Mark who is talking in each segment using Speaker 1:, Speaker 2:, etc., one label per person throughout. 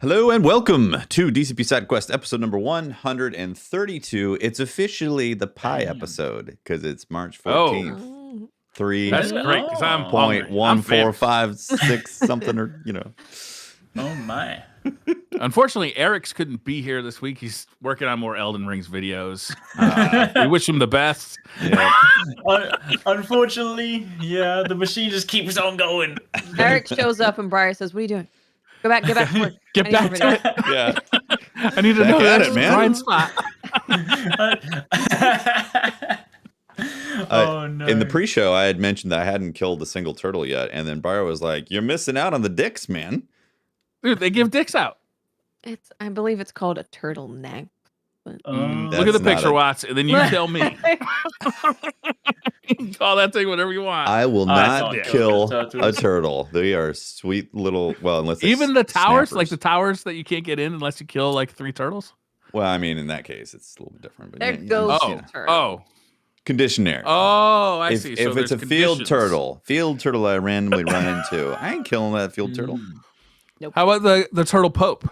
Speaker 1: Hello and welcome to DCP SideQuest episode number 132. It's officially the pie episode because it's March 14th.
Speaker 2: Oh.
Speaker 1: 3.
Speaker 3: That's great because I'm
Speaker 1: point
Speaker 3: hungry.
Speaker 1: 1
Speaker 3: I'm
Speaker 1: 4
Speaker 3: famished.
Speaker 1: 5 6 something or
Speaker 3: Oh my!
Speaker 4: Unfortunately, Eric's couldn't be here this week. He's working on more Elden Ring's videos. We wish him the best.
Speaker 1: Yeah.
Speaker 3: Unfortunately, yeah, the machine just keeps on going.
Speaker 2: Eric shows up and Briar says, "What are you doing? Get back to work.
Speaker 4: Get
Speaker 2: I need
Speaker 4: back
Speaker 2: more
Speaker 4: to
Speaker 2: videos."
Speaker 4: it.
Speaker 1: Yeah.
Speaker 4: I need to
Speaker 1: Back
Speaker 4: know
Speaker 1: at
Speaker 4: that
Speaker 1: it, man.
Speaker 4: blind spot.
Speaker 3: Oh no!
Speaker 1: In the pre-show, I had mentioned that I hadn't killed a single turtle yet, and then Briar was like, "You're missing out on the dicks, man."
Speaker 4: Dude, they give dicks out.
Speaker 2: I believe it's called a turtleneck.
Speaker 4: Look at the
Speaker 1: That's not
Speaker 4: picture,
Speaker 1: a-
Speaker 4: Watts, and then you tell me. You can call that thing whatever you want.
Speaker 1: I will not
Speaker 3: thought
Speaker 1: kill
Speaker 3: turtles.
Speaker 1: a turtle. They are sweet little. Well, unless they're
Speaker 4: Even the towers, like
Speaker 1: snappers.
Speaker 4: the towers that you can't get in unless you kill like 3 turtles.
Speaker 1: Well, I mean, in that case, it's a little bit different. But
Speaker 2: They're
Speaker 1: yeah,
Speaker 2: ghost
Speaker 4: Oh,
Speaker 2: turtles.
Speaker 4: oh,
Speaker 1: conditioner.
Speaker 4: oh! I
Speaker 1: if
Speaker 4: see.
Speaker 1: if
Speaker 4: So
Speaker 1: it's a
Speaker 4: there's
Speaker 1: field
Speaker 4: conditions.
Speaker 1: turtle I randomly run into, I ain't killing that field turtle.
Speaker 4: How about the turtle pope?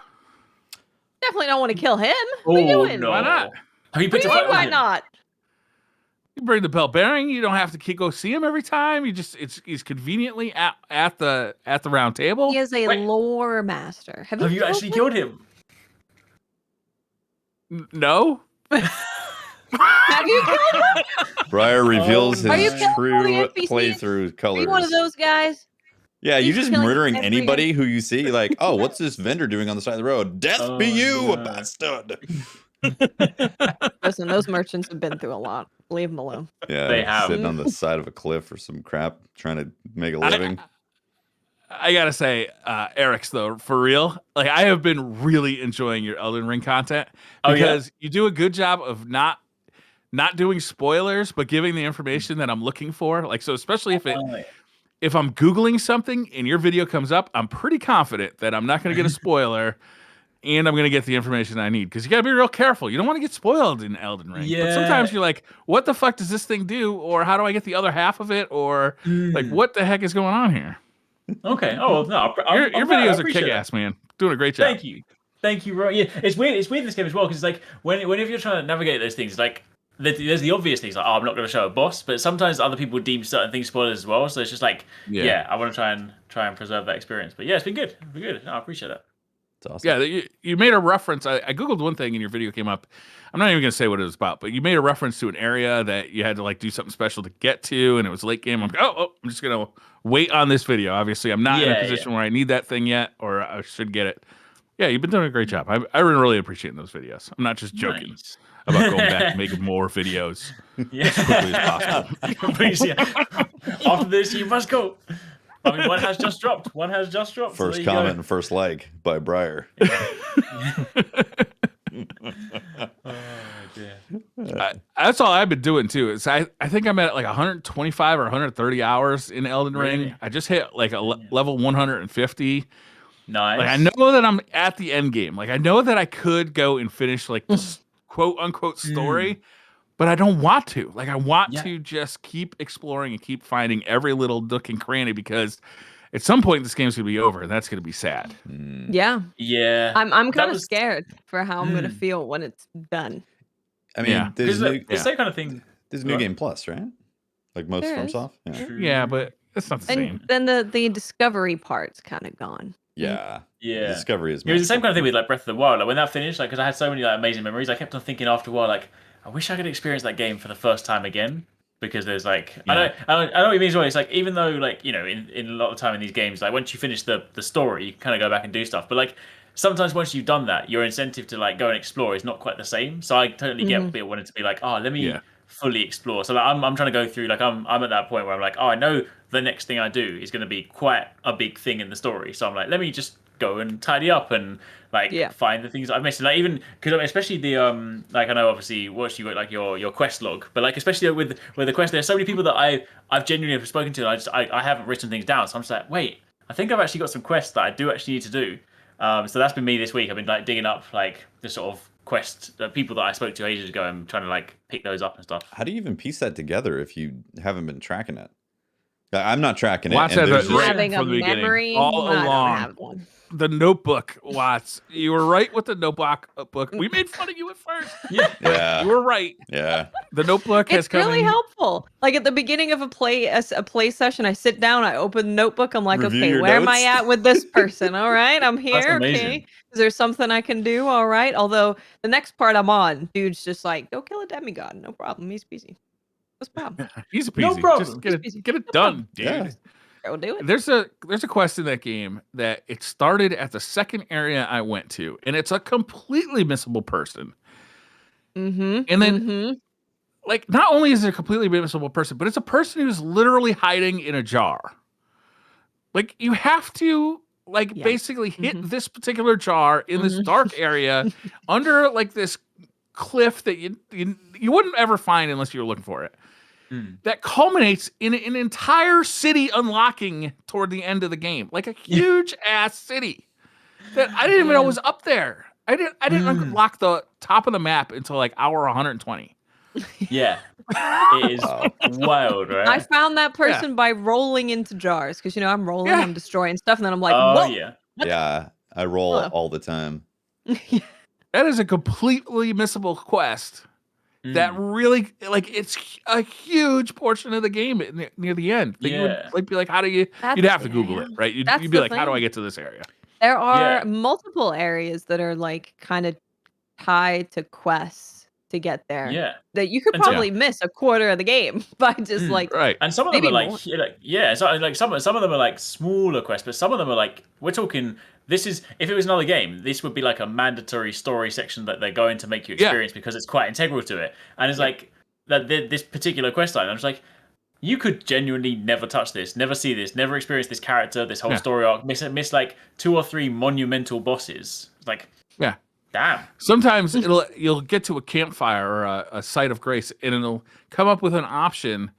Speaker 2: Definitely don't want to kill him. What are you doing?
Speaker 3: no!
Speaker 4: Why not?
Speaker 3: Have you
Speaker 2: What
Speaker 3: picked
Speaker 2: do
Speaker 3: a
Speaker 2: you
Speaker 3: fight
Speaker 2: mean,
Speaker 3: with
Speaker 2: why
Speaker 3: him?
Speaker 2: not?
Speaker 4: You bring the bell bearing. You don't have to go see him every time. You just he's conveniently at the round table.
Speaker 2: He is a
Speaker 3: Wait.
Speaker 2: lore master.
Speaker 3: Have you actually killed him?
Speaker 4: No.
Speaker 2: Have you killed him?
Speaker 1: Briar reveals
Speaker 3: no. Are you
Speaker 1: his
Speaker 2: killing all
Speaker 1: true
Speaker 2: the NPCs?
Speaker 1: playthrough
Speaker 2: Are
Speaker 1: colors.
Speaker 2: you one of those guys?
Speaker 1: Yeah, you
Speaker 2: He's
Speaker 1: just
Speaker 2: killing
Speaker 1: murdering
Speaker 2: every-
Speaker 1: anybody who you see. Like, oh, what's this vendor doing on the side of the road? Death
Speaker 3: Oh,
Speaker 1: be you,
Speaker 3: no.
Speaker 1: bastard.
Speaker 2: Listen, those merchants have been through a lot. Leave them alone.
Speaker 1: Yeah,
Speaker 3: They have.
Speaker 1: sitting on the side of a cliff or some crap, trying to make a living.
Speaker 4: I gotta say, Eric's though, for real. Like I have been really enjoying your Elden Ring content
Speaker 3: Oh, yeah?
Speaker 4: because you do a good job of not doing spoilers, but giving the information that I'm looking for. Like so, especially if I'm Googling something and your video comes up, I'm pretty confident that I'm not going to get a spoiler and I'm going to get the information I need. Because you got to be real careful. You don't want to get spoiled in Elden Ring. But sometimes
Speaker 3: Yeah.
Speaker 4: you're like, what the fuck does this thing do? Or how do I get the other half of it? Or like, what the heck is going on here?
Speaker 3: Okay. Oh no!
Speaker 4: Your videos are kick-ass, man. Doing a great job.
Speaker 3: Thank you, Roy. Yeah, it's weird. It's weird in this game as well because it's like whenever you're trying to navigate those things, like there's the obvious things like, oh, I'm not going to show a boss, but sometimes other people deem certain things spoilers as well. So it's just like, yeah, I want to try and preserve that experience. But yeah, it's been good. It's been good. No, I appreciate that.
Speaker 1: It's awesome.
Speaker 4: Yeah, you made a reference. I Googled one thing and your video came up. I'm not even going to say what it was about, but you made a reference to an area that you had to like do something special to get to, and it was late game. I'm like, I'm just going to wait on this video. Obviously, I'm not in a position where I need that thing yet, or I should get it. Yeah, you've been doing a great job. I've been really appreciating those videos. I'm not just joking
Speaker 3: Nice.
Speaker 4: about going back and making more videos
Speaker 3: Yeah.
Speaker 4: as quickly as possible.
Speaker 3: Please, yeah. After this, you must go. I mean, one has just dropped. So
Speaker 1: First
Speaker 3: there you
Speaker 1: comment
Speaker 3: go.
Speaker 1: and first like by Briar.
Speaker 3: Oh dear.
Speaker 4: That's all I've been doing too. Is I think I'm at like 125 or 130 hours in Elden Ring.
Speaker 3: Really?
Speaker 4: I just hit like a level 150.
Speaker 3: Nice.
Speaker 4: Like I know that I'm at the end game. Like I know that I could go and finish like this quote unquote story, but I don't want to. Like I want to just keep exploring and keep finding every little nook and cranny because at some point this game's gonna be over and that's gonna be sad.
Speaker 2: Yeah.
Speaker 3: Yeah.
Speaker 2: I'm
Speaker 3: That
Speaker 2: kind of
Speaker 3: was-
Speaker 2: scared for how I'm going to feel when it's done.
Speaker 1: I mean,
Speaker 4: Yeah.
Speaker 1: there's
Speaker 3: Because
Speaker 1: new,
Speaker 3: it's that kind of thing.
Speaker 1: there's New Game Plus, right? Like most
Speaker 2: There
Speaker 1: from
Speaker 2: is.
Speaker 1: Soft. Yeah.
Speaker 3: True.
Speaker 4: Yeah, but it's not the
Speaker 2: And
Speaker 4: same.
Speaker 2: then the discovery part's kind of gone.
Speaker 1: Yeah.
Speaker 3: Yeah.
Speaker 1: Discovery is.
Speaker 3: It was the same
Speaker 1: magical.
Speaker 3: kind of thing with like Breath of the Wild. Like when that finished, like because I had so many like amazing memories, I kept on thinking after a while, like I wish I could experience that game for the first time again. Because there's like I know what you mean as well. It's like even though like in a lot of time in these games, like once you finish the story, you can kind of go back and do stuff. But like sometimes once you've done that, your incentive to like go and explore is not quite the same. So I totally get people wanting to be like, oh, let me fully explore. So like I'm trying to go through like I'm at that point where I'm like, oh, I know the next thing I do is going to be quite a big thing in the story. So I'm like, let me just go and tidy up and like find the things I've missed. Like even because especially the like I know obviously what you got like your quest log, but like especially with the quest, there's so many people that I've genuinely spoken to. I haven't written things down, so I'm just like, wait, I think I've actually got some quests that I do actually need to do. So that's been me this week. I've been like digging up like the sort of quest people that I spoke to ages ago and trying to like pick those up and stuff.
Speaker 1: How do you even piece that together if you haven't been tracking it? I'm not tracking it.
Speaker 4: Watts
Speaker 1: and
Speaker 4: had
Speaker 1: there's
Speaker 4: the
Speaker 2: You
Speaker 1: just-
Speaker 4: right
Speaker 2: having a
Speaker 4: from the beginning,
Speaker 2: memory?
Speaker 4: all
Speaker 2: I don't
Speaker 4: along.
Speaker 2: have one.
Speaker 4: The Notebook, Watts. You were right with the Notebook book. We made fun of you at first.
Speaker 1: yeah,
Speaker 4: You were right.
Speaker 1: yeah.
Speaker 4: The Notebook has
Speaker 2: It's
Speaker 4: come
Speaker 2: really
Speaker 4: in.
Speaker 2: helpful. Like at the beginning of a play session, I sit down, I open the notebook, I'm like,
Speaker 1: Review
Speaker 2: okay,
Speaker 1: your
Speaker 2: where am I
Speaker 1: notes.
Speaker 2: at with this person? All right, I'm here.
Speaker 3: amazing.
Speaker 2: Okay, is there something I can do? All right. Although the next part I'm on, dude's just like, go kill a demigod, no problem. He's peasy. What's the problem?
Speaker 4: Easy peasy.
Speaker 3: No problem.
Speaker 4: Just get it,
Speaker 2: Easy peasy.
Speaker 4: get it
Speaker 2: No
Speaker 4: done,
Speaker 2: problem.
Speaker 4: dude.
Speaker 1: Yeah.
Speaker 2: Go do it.
Speaker 4: There's a quest in that game that it started at the second area I went to, and it's a completely missable person.
Speaker 2: Mm-hmm.
Speaker 4: And then
Speaker 2: mm-hmm.
Speaker 4: like not only is it a completely missable person, but it's a person who's literally hiding in a jar. Like you have to like
Speaker 2: Yeah.
Speaker 4: basically hit
Speaker 2: Mhm.
Speaker 4: this particular jar in this
Speaker 2: Mhm.
Speaker 4: dark area under like this cliff that you wouldn't ever find unless you were looking for it.
Speaker 3: Mm.
Speaker 4: That culminates in an entire city unlocking toward the end of the game, like a huge ass city that I didn't even know was up there. I didn't unlock the top of the map until like hour 120.
Speaker 3: Yeah, it is
Speaker 1: Wow.
Speaker 3: wild, right?
Speaker 2: I found that person by rolling into jars because I'm rolling,
Speaker 4: Yeah.
Speaker 2: I'm destroying stuff, and then I'm like,
Speaker 3: oh
Speaker 2: whoa.
Speaker 3: yeah,
Speaker 2: What?
Speaker 1: Yeah, I roll
Speaker 2: Hello.
Speaker 1: all the time.
Speaker 4: That is a completely missable quest. That really like it's a huge portion of the game near the end. That you would
Speaker 3: Yeah.
Speaker 4: like be like, how do you? You'd have to Google it, right? You'd be
Speaker 2: the
Speaker 4: like, how do I
Speaker 2: thing.
Speaker 4: get to this area?
Speaker 2: There are
Speaker 3: Yeah.
Speaker 2: multiple areas that are like kind of tied to quests to get there.
Speaker 3: Yeah.
Speaker 2: That you could
Speaker 3: And some-
Speaker 2: probably miss a quarter of the game by just like
Speaker 4: Right.
Speaker 3: And some of them
Speaker 2: maybe
Speaker 3: are
Speaker 2: more.
Speaker 3: some of them are like smaller quests, but some of them are like we're talking. This is if it was another game, this would be like a mandatory story section that they're going to make you
Speaker 4: Yeah.
Speaker 3: experience because it's quite integral to it. And it's like that this particular quest line. I'm just like, you could genuinely never touch this, never see this, never experience this character, this whole story arc, miss like 2 or 3 monumental bosses. It's like,
Speaker 4: Yeah.
Speaker 3: damn.
Speaker 4: Sometimes you'll get to a campfire or a site of grace, and it'll come up with an option.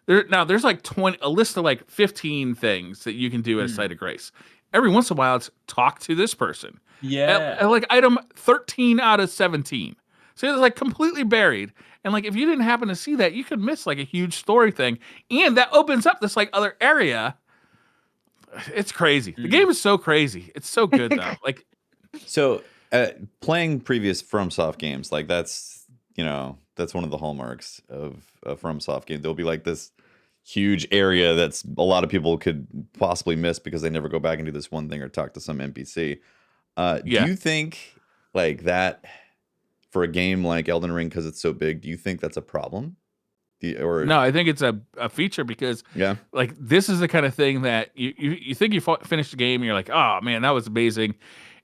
Speaker 4: There's like a list of like 15 things that you can do at a site of grace. Every once in a while, it's talk to this person.
Speaker 3: Yeah.
Speaker 4: At like item 13 out of 17. So it's like completely buried. And like if you didn't happen to see that, you could miss like a huge story thing. And that opens up this like other area. It's crazy. The game is so crazy. It's so good though. Like
Speaker 1: So, playing previous FromSoft games, like that's one of the hallmarks of a FromSoft game. There'll be like this huge area that's a lot of people could possibly miss because they never go back and do this one thing or talk to some NPC. Do you think like that for a game like Elden Ring, because it's so big, do you think that's a problem?
Speaker 4: No, I think it's a feature because like this is the kind of thing that you think you finished the game and you're like, oh man, that was amazing.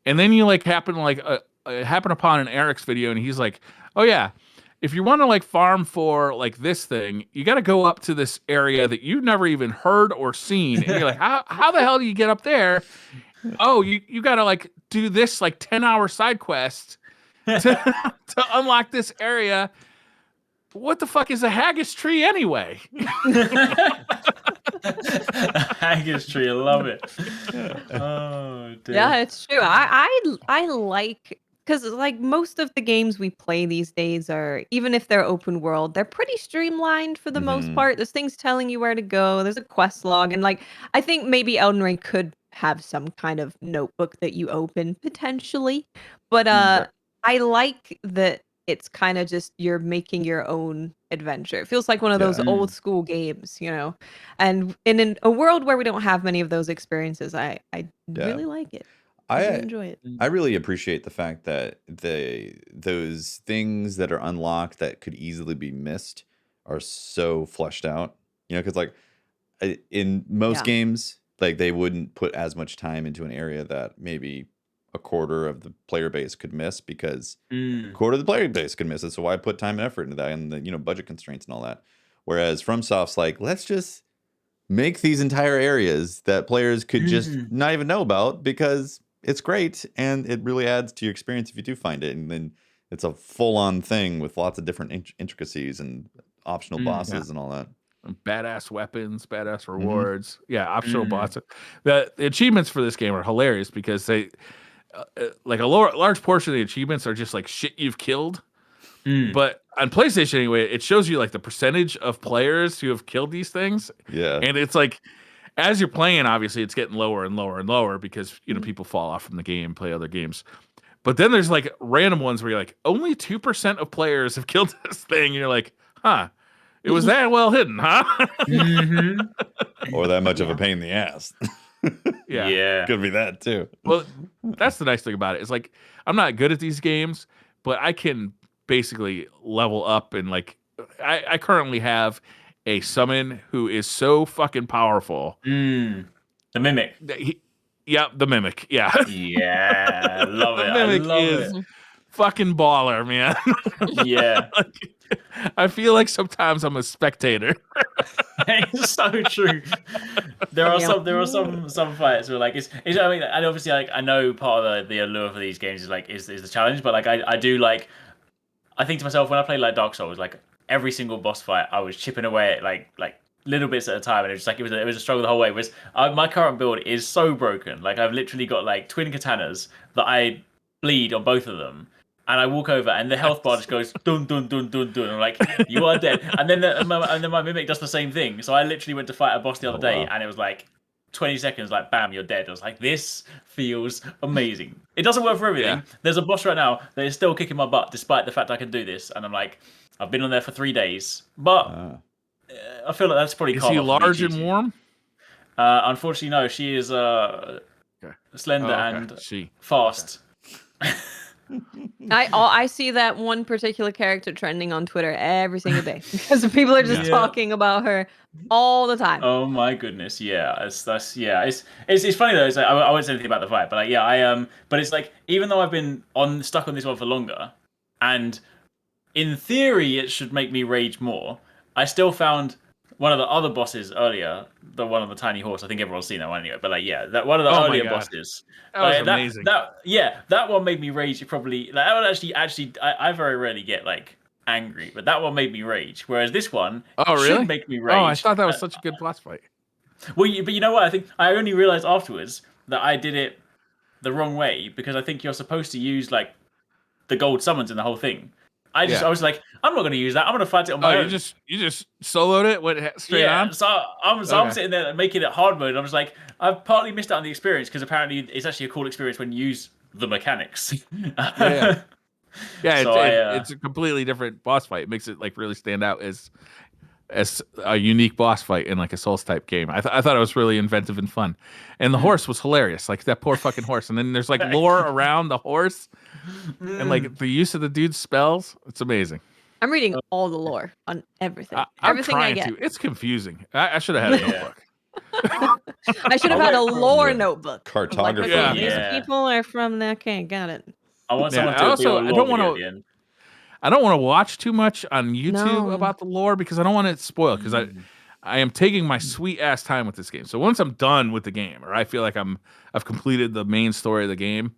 Speaker 4: And then you like happen upon an Eric's video and he's like, oh yeah, if you want to like farm for like this thing, you got to go up to this area that you've never even heard or seen. And you're like, how the hell do you get up there? Oh, you got to like do this like 10-hour side quest to unlock this area. What the fuck is a haggis tree anyway?
Speaker 3: Haggis tree, I love it. Oh, dear.
Speaker 2: Yeah, it's true. I like because like most of the games we play these days are, even if they're open world, they're pretty streamlined for the most
Speaker 1: Mhm.
Speaker 2: part. There's things telling you where to go. There's a quest log, and like I think maybe Elden Ring could have some kind of notebook that you open potentially, but I like that it's kind of just you're making your own adventure. It feels like one of those
Speaker 1: Yeah.
Speaker 2: old school games, And in a world where we don't have many of those experiences, I really like it. I do enjoy it.
Speaker 1: I really appreciate the fact that those things that are unlocked that could easily be missed are so fleshed out. Because like in most
Speaker 2: Yeah.
Speaker 1: games, like they wouldn't put as much time into an area that maybe a quarter of the player base could miss because a quarter of the player base could miss it. So why put time and effort into that and the budget constraints and all that? Whereas FromSoft's like, let's just make these entire areas that players could just not even know about because it's great and it really adds to your experience if you do find it. And then it's a full-on thing with lots of different intricacies and optional bosses and all that.
Speaker 4: Badass weapons, badass rewards. Yeah, optional bosses. The achievements for this game are hilarious because they like a large portion of the achievements are just like shit you've killed. But on PlayStation anyway, it shows you like the percentage of players who have killed these things.
Speaker 1: Yeah.
Speaker 4: And it's like, as you're playing, obviously it's getting lower and lower and lower because people fall off from the game, play other games. But then there's like random ones where you're like, only 2% of players have killed this thing. And you're like, huh, it was that well hidden, huh?
Speaker 1: Or that much of a pain in the ass.
Speaker 3: Yeah.
Speaker 1: Could be that too.
Speaker 4: Well, that's the nice thing about it. It's like, I'm not good at these games, but I can basically level up. And like, I currently have a summon who is so fucking powerful.
Speaker 3: The Mimic.
Speaker 4: The Mimic. Yeah.
Speaker 3: Yeah. Love it.
Speaker 4: The Mimic
Speaker 3: I love
Speaker 4: is
Speaker 3: it.
Speaker 4: fucking baller, man.
Speaker 3: Yeah.
Speaker 4: I feel like sometimes I'm a spectator.
Speaker 3: It's so true. There are some fights where like it's I mean, and obviously like I know part of the allure for these games is like is the challenge, but like I do like, I think to myself when I play like Dark Souls, like every single boss fight I was chipping away at like little bits at a time, and it was like it was a struggle the whole way. Whereas my current build is so broken. Like I've literally got like twin katanas that I bleed on both of them. And I walk over, and the health bar just goes dun dun dun dun dun. I'm like, you are dead. And then my Mimic does the same thing. So I literally went to fight a boss the other day, and it was like 20 seconds, like bam, you're dead. I was like, this feels amazing. It doesn't work for everything. Yeah. There's a boss right now that is still kicking my butt, despite the fact I can do this. And I'm like, I've been on there for 3 days, but I feel like that's probably.
Speaker 4: Is he large and warm?
Speaker 3: Unfortunately, no. She is slender and fast.
Speaker 4: Okay.
Speaker 2: I see that one particular character trending on Twitter every single day because people are just talking about her all the time.
Speaker 3: Oh my goodness, yeah, it's funny though. It's like, I won't say anything about the fight, but like but it's like even though I've been stuck on this one for longer, and in theory it should make me rage more, I still found one of the other bosses earlier, the one on the tiny horse. I think everyone's seen that one anyway. But like, that one of the earlier bosses.
Speaker 4: That was amazing.
Speaker 3: That one made me rage. Probably like, that one actually, I very rarely get like angry, but that one made me rage. Whereas this one, should make me rage.
Speaker 4: Oh, I thought that was such a good boss fight.
Speaker 3: Well, but you know what? I think I only realized afterwards that I did it the wrong way, because I think you're supposed to use like the gold summons in the whole thing. I was like, I'm not going to use that. I'm going to fight it on my own.
Speaker 4: You just soloed it, went straight on.
Speaker 3: So I'm sitting there making it hard mode. And I was like, I've partly missed out on the experience, because apparently it's actually a cool experience when you use the mechanics.
Speaker 4: It's a completely different boss fight. It makes it like really stand out as a unique boss fight in like a Souls type game. I thought it was really inventive and fun, and the horse was hilarious. Like that poor fucking horse. And then there's like lore around the horse, and like the use of the dude's spells. It's amazing.
Speaker 2: I'm reading all the lore on everything.
Speaker 4: I'm trying to. It's confusing. I should have had a notebook.
Speaker 2: I should have had a lore notebook.
Speaker 1: Cartography.
Speaker 2: Like, these people are from the. Okay, got it.
Speaker 3: I want someone to do a lore video at the end.
Speaker 4: I don't want to watch too much on YouTube about the lore, because I don't want it spoiled, because I am taking my sweet ass time with this game. So once I'm done with the game, or I feel like I've completed the main story of the game,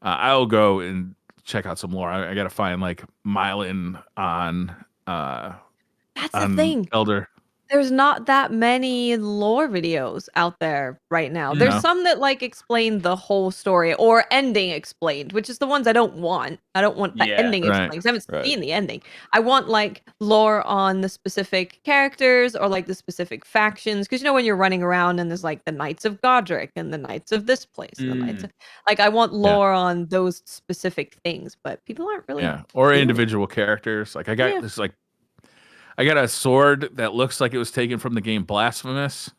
Speaker 4: I'll go and check out some lore. I got to find like Mylan on
Speaker 2: that's the thing.
Speaker 4: Elder.
Speaker 2: There's not that many lore videos out there right now. There's some that like explain the whole story, or ending explained, which is the ones I don't want. I don't want the ending explained, because I haven't seen the ending. I want like lore on the specific characters, or like the specific factions, because when you're running around and there's like the Knights of Godric and the Knights of this place, and the Knights of, like I want lore on those specific things, but people aren't really
Speaker 4: or individual characters. Like I got this like. I got a sword that looks like it was taken from the game Blasphemous.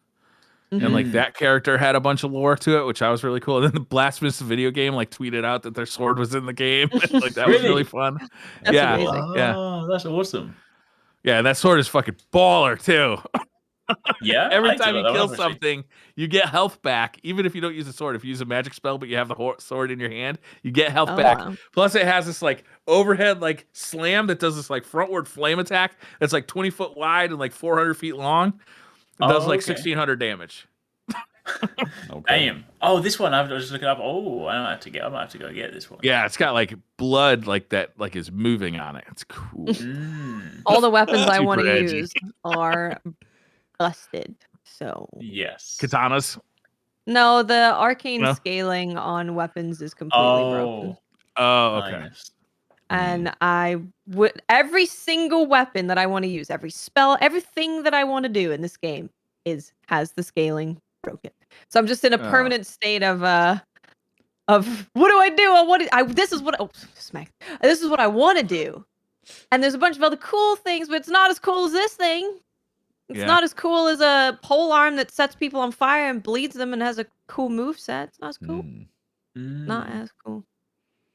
Speaker 4: And like that character had a bunch of lore to it, which I was really cool. And then the Blasphemous video game like tweeted out that their sword was in the game. Like that was really fun.
Speaker 2: That's amazing.
Speaker 3: Oh, that's awesome.
Speaker 4: Yeah, that sword is fucking baller too.
Speaker 3: Yeah.
Speaker 4: Every time you kill something, you get health back. Even if you don't use a sword, if you use a magic spell but you have the sword in your hand, you get health back. Wow. Plus, it has this like overhead like slam that does this like frontward flame attack that's like 20 foot wide and like 400 feet long. It does like 1,600 damage.
Speaker 3: Damn. Oh, this one I was just looking up. Oh, I'm gonna have to go get this one.
Speaker 4: Yeah, it's got like blood like that, like is moving on it. It's cool.
Speaker 2: All the weapons I want to use are busted. So
Speaker 3: yes,
Speaker 4: katanas.
Speaker 2: No, the arcane scaling on weapons is completely broken.
Speaker 4: Oh, okay.
Speaker 3: Nice.
Speaker 2: and I would every single weapon that I want to use, every spell, everything that I want to do in this game has the scaling broken. So I'm just in a permanent state of what do I do? This is what this is what I want to do. And there's a bunch of other cool things, but it's not as cool as this thing. It's not as cool as a pole arm that sets people on fire and bleeds them and has a cool moveset. It's not as cool. Not as cool.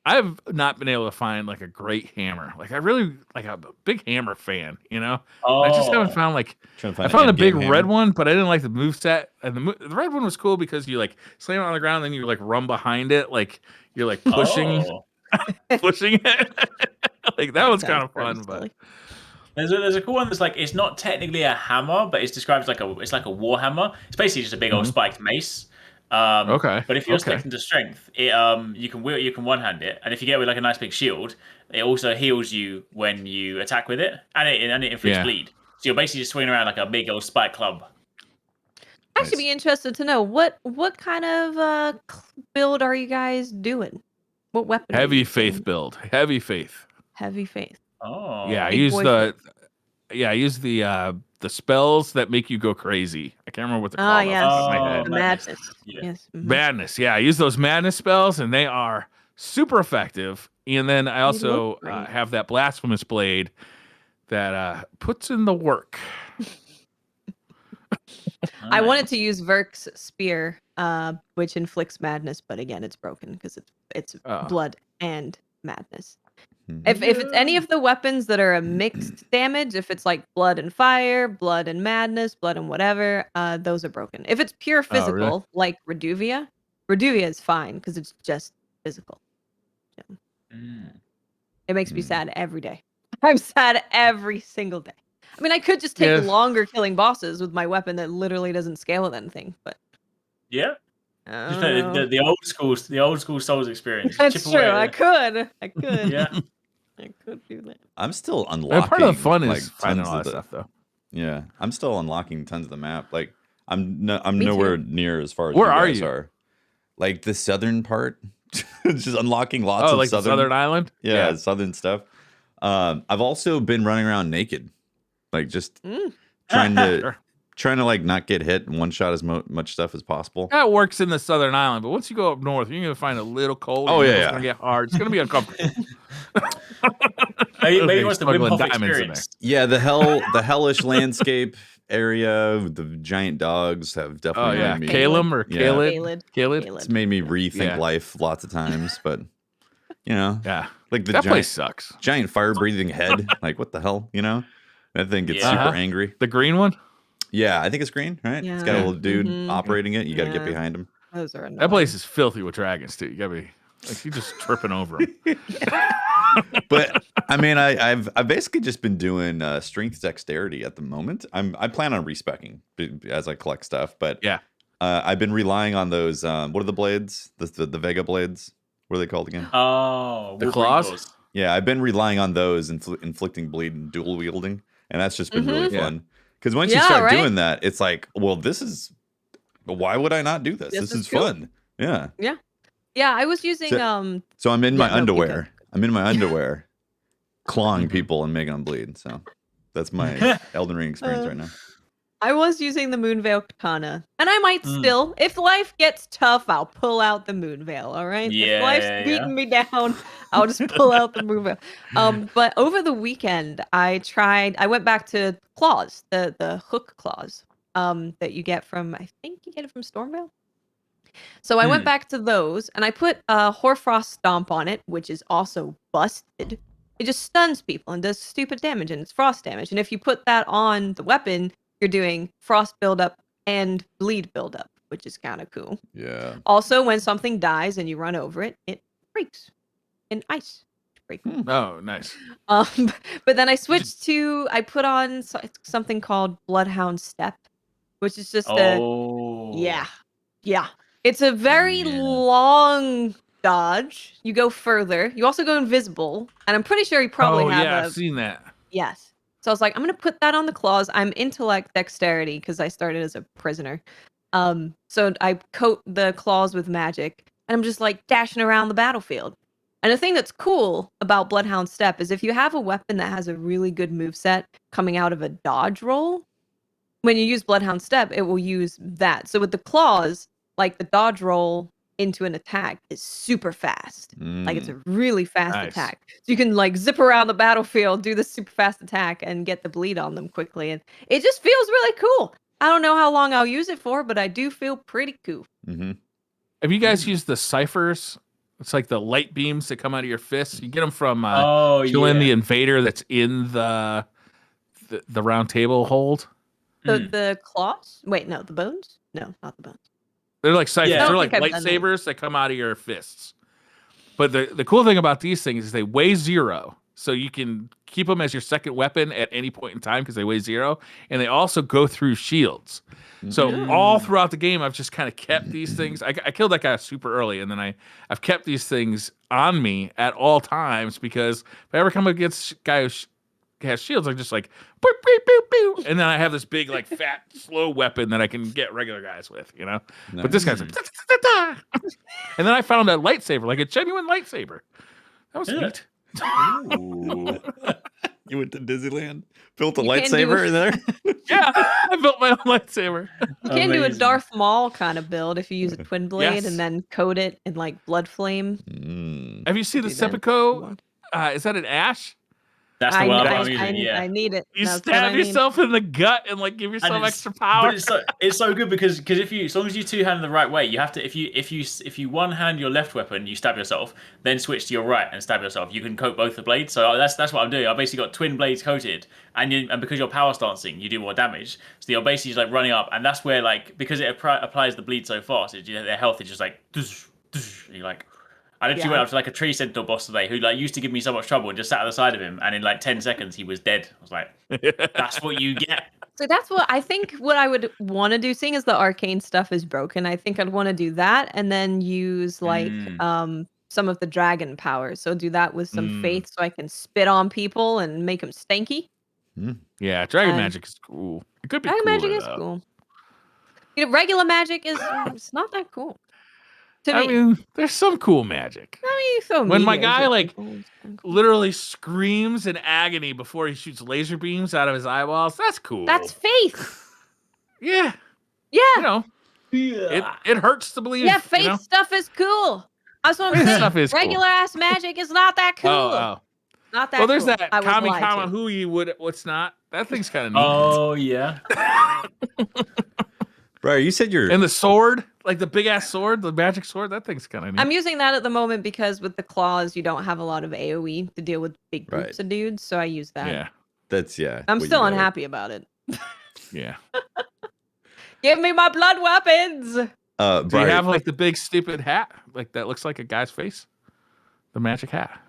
Speaker 4: I've not been able to find like a great hammer. Like I really like a big hammer fan, you know. I just haven't found like I found a big red one, but I didn't like the moveset. And the red one was cool because you like slam it on the ground, and then you like run behind it, like you're like pushing pushing it. Like that was kind of fun, but.
Speaker 3: There's a cool one that's like it's not technically a hammer, but it's described as like a war hammer. It's basically just a big old spiked mace.
Speaker 4: Okay.
Speaker 3: But if you're sticking to strength, it you can one hand it, and if you get with like a nice big shield, it also heals you when you attack with it, and it inflicts bleed. So you're basically just swinging around like a big old spike club.
Speaker 2: I should be interested to know what kind of build are you guys doing? What weapon?
Speaker 4: Heavy faith build. Heavy faith.
Speaker 2: Heavy faith.
Speaker 3: Oh.
Speaker 4: Yeah, I use the spells that make you go crazy. I can't remember what they're called.
Speaker 2: Yes.
Speaker 4: Off the top of my head.
Speaker 2: Madness.
Speaker 3: Yeah.
Speaker 2: Yes.
Speaker 4: Madness. Yeah, I use those madness spells, and they are super effective. And then I also have that blasphemous blade that puts in the work.
Speaker 2: I wanted to use Verk's spear, which inflicts madness, but again, it's broken because it's blood and madness. If it's any of the weapons that are a mixed damage, if it's like blood and fire, blood and madness, blood and whatever, those are broken. If it's pure physical, like Reduvia is fine because it's just physical. Yeah. It makes me sad every day. I'm sad every single day. I mean, I could just take longer killing bosses with my weapon that literally doesn't scale with anything, but
Speaker 3: the old school Souls experience.
Speaker 2: That's true. I could.
Speaker 3: Yeah.
Speaker 2: I could do that.
Speaker 1: I'm still unlocking.
Speaker 4: Part of the fun
Speaker 1: like,
Speaker 4: is finding all that stuff, though.
Speaker 1: Yeah, I'm still unlocking tons of the map. Like I'm nowhere near as far as
Speaker 4: Where
Speaker 1: you
Speaker 4: are
Speaker 1: guys
Speaker 4: you?
Speaker 1: are. Like the southern part, just unlocking lots of
Speaker 4: like
Speaker 1: southern.
Speaker 4: the southern island.
Speaker 1: Yeah, southern stuff. I've also been running around naked, like just trying to like not get hit and one shot as much stuff as possible.
Speaker 4: That works in the southern island, but once you go up north, you're gonna find a little cold.
Speaker 1: Oh yeah,
Speaker 4: it's gonna get hard. It's gonna be uncomfortable.
Speaker 3: Maybe what's the Wim Hof experience?
Speaker 1: Yeah, the hellish landscape area with the giant dogs have definitely made me.
Speaker 4: Caleb or Caleb.
Speaker 1: It's made me rethink life lots of times, but you know, like the
Speaker 4: that place sucks.
Speaker 1: Giant fire breathing head. Like what the hell, you know? That thing gets super angry.
Speaker 4: The green one.
Speaker 1: Yeah, I think it's green, right?
Speaker 2: Yeah.
Speaker 1: It's got a little dude operating it. You got to get behind him.
Speaker 2: Those are annoying.
Speaker 4: That place is filthy with dragons too. You gotta be like you're just tripping over them.
Speaker 1: But I mean, I've basically just been doing strength dexterity at the moment. I plan on respecking as I collect stuff, but I've been relying on those. What are the blades? The Vega blades. What are they called again?
Speaker 3: Oh,
Speaker 4: the claws.
Speaker 1: Yeah, I've been relying on those inflicting bleed and dual wielding, and that's just been really fun. Because once you start doing that, it's like, well, why would I not do this? This is cool. Fun. Yeah.
Speaker 2: Yeah. Yeah, I was using
Speaker 1: So I'm in my underwear. I'm in my underwear, clawing people and making them bleed. So that's my Elden Ring experience right now.
Speaker 2: I was using the Moonveil Katana, and I might still, if life gets tough, I'll pull out the Moonveil. All right. If life's beating me down, I'll just pull out the Moonveil. But over the weekend, I went back to claws, the hook claws, that you get from, I think you get it from Stormveil. So I went back to those, and I put Hoarfrost Stomp on it, which is also busted. It just stuns people and does stupid damage, and it's frost damage. And if you put that on the weapon, you're doing frost buildup and bleed buildup, which is kind of cool.
Speaker 1: Yeah.
Speaker 2: Also, when something dies and you run over it, it breaks in ice. Pretty cool.
Speaker 4: Oh, nice.
Speaker 2: But then I switched to, I put on something called Bloodhound Step, which is just it's a very long dodge. You go further. You also go invisible, and I'm pretty sure you probably have
Speaker 4: I've seen that.
Speaker 2: Yes. So I was like, I'm going to put that on the claws. I'm intellect dexterity because I started as a prisoner. So I coat the claws with magic, and I'm just like dashing around the battlefield. And the thing that's cool about Bloodhound Step is if you have a weapon that has a really good moveset coming out of a dodge roll, when you use Bloodhound Step, it will use that. So with the claws, like the dodge roll into an attack is super fast. Like it's a really fast attack. So you can like zip around the battlefield, do this super fast attack, and get the bleed on them quickly. And it just feels really cool. I don't know how long I'll use it for, but I do feel pretty cool.
Speaker 4: Have you guys used the ciphers? It's like the light beams that come out of your fists. You get them from killing the invader that's in the round table hold.
Speaker 2: The claws? Wait, no, the bones? No, not the bones.
Speaker 4: They're like ciphers.
Speaker 2: Yeah.
Speaker 4: They're like lightsabers that come out of your fists. But the cool thing about these things is they weigh 0. So you can keep them as your second weapon at any point in time because they weigh 0. And they also go through shields. So all throughout the game, I've just kind of kept these things. I killed that guy super early, and then I've kept these things on me at all times because if I ever come against a guy who has shields, I'm just like, boop, boop, boop, boop. And then I have this big, like, fat, slow weapon that I can get regular guys with, you know? Nice. But this guy's like, da, da, da, da. And then I found a lightsaber, like a genuine lightsaber. That was neat.
Speaker 1: You went to Disneyland, built a lightsaber in there?
Speaker 4: Yeah, I built my own lightsaber.
Speaker 2: You can do a Darth Maul kind of build if you use a twin blade and then coat it in like blood flame.
Speaker 4: Have you seen the seppuku? Is that an ash?
Speaker 3: That's the one I'm using. Yeah,
Speaker 2: I need it.
Speaker 4: You stab yourself in the gut and like give yourself extra power.
Speaker 3: But it's so good because if you, as long as you two hand the right way, you have to. If you one hand your left weapon, you stab yourself, then switch to your right and stab yourself. You can coat both the blades. So that's what I'm doing. I basically got twin blades coated, and because you're power stancing, you do more damage. So you're basically just like running up, and that's where like because it applies the bleed so fast, their health is just like. You're like. I literally went up to like a tree sentinel boss today who like used to give me so much trouble and just sat at the side of him, and in like 10 seconds he was dead. I was like, that's what you get.
Speaker 2: So that's what I think what I would want to do, seeing as the arcane stuff is broken, I think I'd want to do that and then use like some of the dragon powers. So do that with some faith so I can spit on people and make them stanky.
Speaker 4: Yeah, dragon magic is cool. It could be
Speaker 2: dragon magic is
Speaker 4: though.
Speaker 2: cool. You know, regular magic is it's not that cool.
Speaker 4: I mean, there's some cool magic. When my guy like literally screams in agony before he shoots laser beams out of his eyeballs, that's cool.
Speaker 2: That's faith.
Speaker 4: Yeah.
Speaker 2: Yeah.
Speaker 4: You know, it hurts to believe.
Speaker 2: Yeah, faith stuff is cool. That's what I'm saying.
Speaker 4: Stuff is
Speaker 2: regular ass magic is not that cool. Not that cool.
Speaker 4: Well, there's that Kami Hui what's not. That thing's kind of neat.
Speaker 3: Oh, yeah.
Speaker 1: Briar, you said you're...
Speaker 4: And the sword, like the big-ass sword, the magic sword, that thing's kind of neat.
Speaker 2: I'm using that at the moment because with the claws, you don't have a lot of AoE to deal with big groups of dudes, so I use that.
Speaker 4: Yeah.
Speaker 1: That's,
Speaker 2: I'm still unhappy about it.
Speaker 4: Yeah.
Speaker 2: Give me my blood weapons!
Speaker 4: Do you have, like, the big, stupid hat? Like, that looks like a guy's face? The magic hat?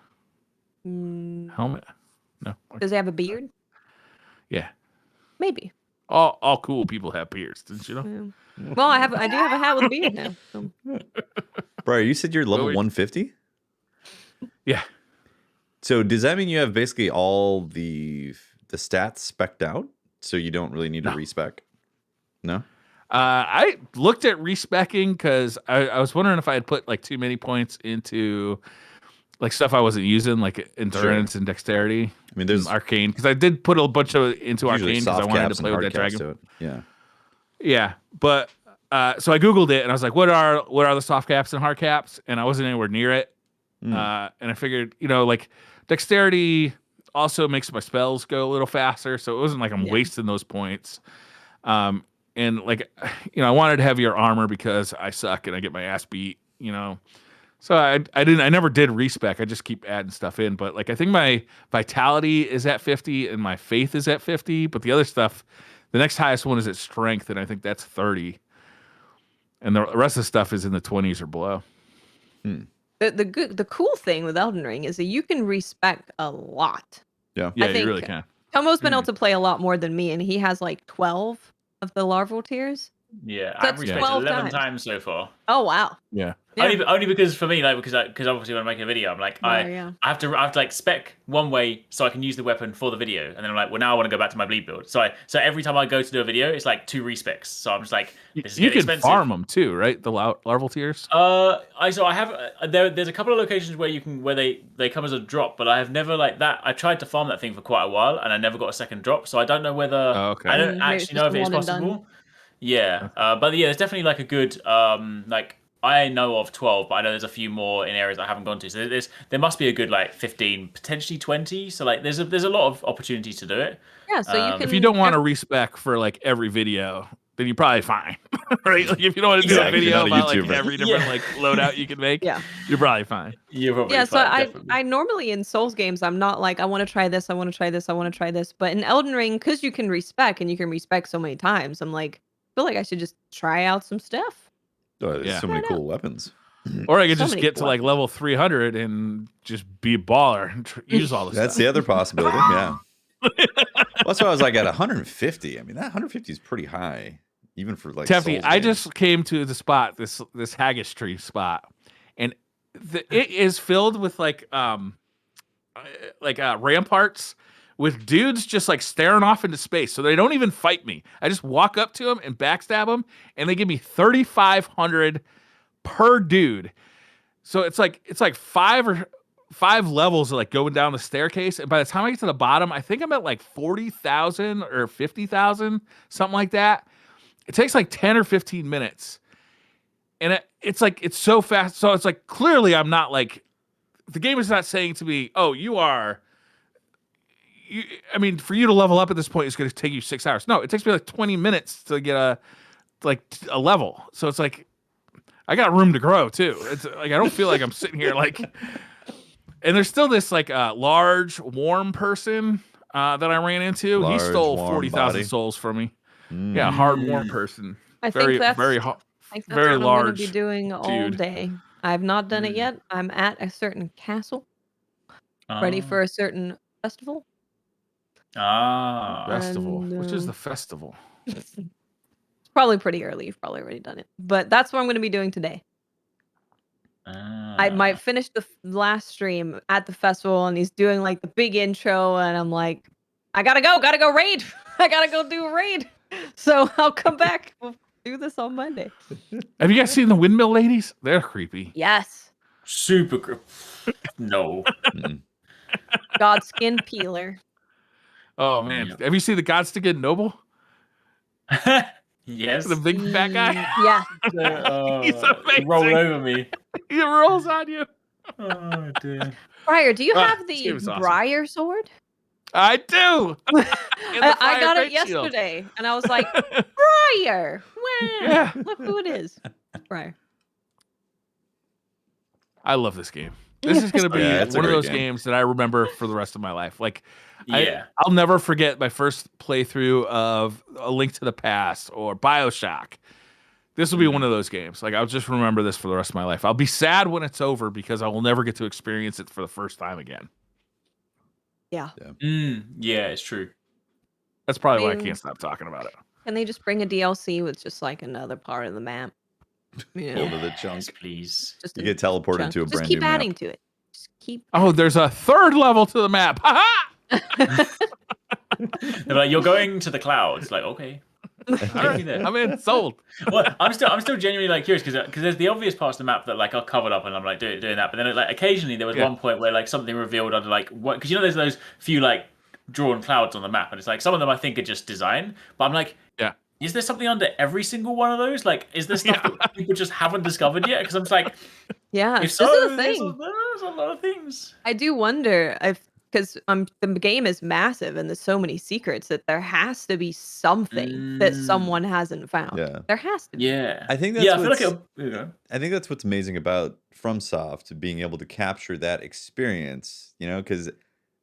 Speaker 4: Helmet? No.
Speaker 2: Does he have a beard?
Speaker 4: Yeah.
Speaker 2: Maybe.
Speaker 4: All cool people have beards, didn't you know?
Speaker 2: Yeah. Well, I do have a hat with a beard now. So.
Speaker 1: Briar, you said you're level 150?
Speaker 4: Yeah.
Speaker 1: So does that mean you have basically all the stats spec'd out? So you don't really need to respec? No?
Speaker 4: I looked at respecking because I was wondering if I had put like too many points into like stuff I wasn't using, like endurance and dexterity. I mean, there's arcane because I did put a bunch of into arcane because I wanted to play with that dragon. Yeah. But so I googled it and I was like, what are the soft caps and hard caps? And I wasn't anywhere near it. And I figured, like dexterity also makes my spells go a little faster, so it wasn't like I'm wasting those points. And like, I wanted heavier armor because I suck and I get my ass beat. So I never did respec. I just keep adding stuff in. But like I think my vitality is at 50 and my faith is at 50. But the other stuff, the next highest one is at strength, and I think that's 30. And the rest of the stuff is in the 20s or below.
Speaker 2: The cool thing with Elden Ring is that you can respec a lot.
Speaker 1: Yeah,
Speaker 2: I think
Speaker 4: you really can.
Speaker 2: Tomo's been able to play a lot more than me, and he has like 12 of the larval tiers.
Speaker 3: Yeah,
Speaker 2: So
Speaker 3: I've
Speaker 2: that's
Speaker 3: respected
Speaker 2: 12
Speaker 3: 11
Speaker 2: times.
Speaker 3: times so far.
Speaker 2: Oh wow.
Speaker 4: Yeah.
Speaker 3: Only because for me, like because obviously when I'm making a video, I'm like
Speaker 2: Yeah.
Speaker 3: I have to like spec one way so I can use the weapon for the video, and then I'm like, well, now I want to go back to my bleed build. So every time I go to do a video, it's like 2 respecs. So I'm just like, this is
Speaker 4: You
Speaker 3: getting
Speaker 4: can
Speaker 3: expensive.
Speaker 4: farm them too, right? The level tiers.
Speaker 3: I have there's a couple of locations where they come as a drop, but I have never like that. I tried to farm that thing for quite a while, and I never got a second drop. So I don't know whether
Speaker 4: Okay.
Speaker 3: I don't
Speaker 2: Maybe it's
Speaker 3: actually know
Speaker 2: just
Speaker 3: if it's
Speaker 2: one and done.
Speaker 3: possible. Yeah, but yeah, there's definitely like a good like I know of 12, but I know there's a few more in areas I haven't gone to. So there must be a good like 15, potentially 20. So like there's a lot of opportunities to do it.
Speaker 2: Yeah, so you can.
Speaker 4: If you don't want to respec for like every video, then you're probably fine, right? Like if you don't want to do a
Speaker 1: Exactly,
Speaker 4: video
Speaker 1: you're not a
Speaker 4: about like
Speaker 1: YouTuber.
Speaker 4: every different like loadout you can make,
Speaker 2: Yeah.
Speaker 4: you're probably fine.
Speaker 3: You're probably
Speaker 2: Yeah, so
Speaker 3: fine, definitely.
Speaker 2: I normally in Souls games I'm not like I want to try this, I want to try this, I want to try this, but in Elden Ring because you can respec and you can respec so many times, I'm like I feel like I should just try out some stuff.
Speaker 1: Oh, there's
Speaker 4: Yeah.
Speaker 1: so many
Speaker 2: Try it
Speaker 1: cool weapons.
Speaker 4: Or I could
Speaker 2: So
Speaker 4: just
Speaker 2: many
Speaker 4: get to like
Speaker 2: weapons.
Speaker 4: level 300 and just be a baller and use all the
Speaker 1: That's
Speaker 4: stuff.
Speaker 1: the other possibility. Yeah. That's why I was like at 150. I mean, that 150 is pretty high, even for like.
Speaker 4: Teffy,
Speaker 1: Souls
Speaker 4: I
Speaker 1: games.
Speaker 4: just came to the spot, this haggis tree spot, and it is filled with like ramparts with dudes just like staring off into space. So they don't even fight me. I just walk up to them and backstab them, and they give me 3,500 per dude. So it's like 5 levels of like going down the staircase, and by the time I get to the bottom, I think I'm at like 40,000 or 50,000, something like that. It takes like 10 or 15 minutes, and it's like it's so fast. So it's like clearly I'm not like the game is not saying to me, "Oh, you are." I mean, for you to level up at this point, it's going to take you 6 hours. No, it takes me like 20 minutes to get a level. So it's like I got room to grow too. It's like I don't feel like I'm sitting here like. And there's still this like large, warm person that I ran into.
Speaker 1: Large,
Speaker 4: he stole
Speaker 1: warm
Speaker 4: 40,000
Speaker 1: body.
Speaker 4: souls from me. Yeah, hard, warm person.
Speaker 2: I
Speaker 4: Very,
Speaker 2: think that's
Speaker 4: very,
Speaker 2: I think that's
Speaker 4: very
Speaker 2: what I'm
Speaker 4: large.
Speaker 2: gonna be doing all
Speaker 4: dude.
Speaker 2: day. I've not done it yet. I'm at a certain castle, ready for a certain festival.
Speaker 4: Festival.
Speaker 2: And,
Speaker 4: Which is the festival?
Speaker 2: It's probably pretty early. You've probably already done it, but that's what I'm going to be doing today. I might finish the last stream at the festival, and he's doing like the big intro, and I'm like, I gotta go raid. I gotta go do a raid. So I'll come back. We'll do this on Monday.
Speaker 4: Have you guys seen the windmill ladies? They're creepy.
Speaker 2: Yes.
Speaker 3: Super. No.
Speaker 2: Godskin peeler.
Speaker 4: Oh man, have you seen the Godstick Noble?
Speaker 3: Yes.
Speaker 4: The big fat guy.
Speaker 2: Yeah.
Speaker 4: He's amazing.
Speaker 3: Roll over me.
Speaker 4: He rolls on you.
Speaker 3: Oh dear.
Speaker 2: Briar, do you have
Speaker 4: this
Speaker 2: the
Speaker 4: game is awesome.
Speaker 2: Briar Sword?
Speaker 4: I do.
Speaker 2: I got it yesterday, and I was like, Briar. Wow.
Speaker 4: Yeah.
Speaker 2: Look who it is. Briar.
Speaker 4: I love this game. This is going to be
Speaker 1: it's a
Speaker 4: one of
Speaker 1: great
Speaker 4: those
Speaker 1: game.
Speaker 4: games that I remember for the rest of my life. Like,
Speaker 3: Yeah.
Speaker 4: I'll never forget my first playthrough of A Link to the Past or BioShock. This will be one of those games. Like, I'll just remember this for the rest of my life. I'll be sad when it's over because I will never get to experience it for the first time again.
Speaker 2: Yeah.
Speaker 3: Yeah, it's true.
Speaker 4: That's probably why I can't stop talking about it.
Speaker 2: Can they just bring a DLC with just like another part of the map? You know,
Speaker 1: Over the chunk.
Speaker 3: Yes, please.
Speaker 2: just
Speaker 1: You
Speaker 2: a
Speaker 1: get teleported
Speaker 2: chunk.
Speaker 1: to a
Speaker 2: Just
Speaker 1: brand
Speaker 2: keep
Speaker 1: new
Speaker 2: adding
Speaker 1: map.
Speaker 2: to it. Just keep.
Speaker 4: Oh, there's a third level to the map. Ha ha!
Speaker 3: They're like, you're going to the clouds. Like, okay. Take me there.
Speaker 4: I'm in. Sold.
Speaker 3: Well, I'm still genuinely like curious because there's the obvious parts of the map that like are covered up and I'm like doing that, but then like occasionally there was one point where like something revealed under like what because you know there's those few like drawn clouds on the map and it's like some of them I think are just design, but I'm like, is there something under every single one of those? Like, is there stuff that people just haven't discovered yet? Because I'm just like,
Speaker 2: Yeah,
Speaker 3: if
Speaker 2: this
Speaker 3: so,
Speaker 2: is a thing.
Speaker 3: there's a lot of things.
Speaker 2: I do wonder if because the game is massive and there's so many secrets that there has to be something that someone hasn't found.
Speaker 1: Yeah.
Speaker 2: There has to be.
Speaker 3: Yeah.
Speaker 1: I think that's
Speaker 3: I feel
Speaker 1: what's,
Speaker 3: like
Speaker 1: I think that's what's amazing about FromSoft being able to capture that experience, you know, because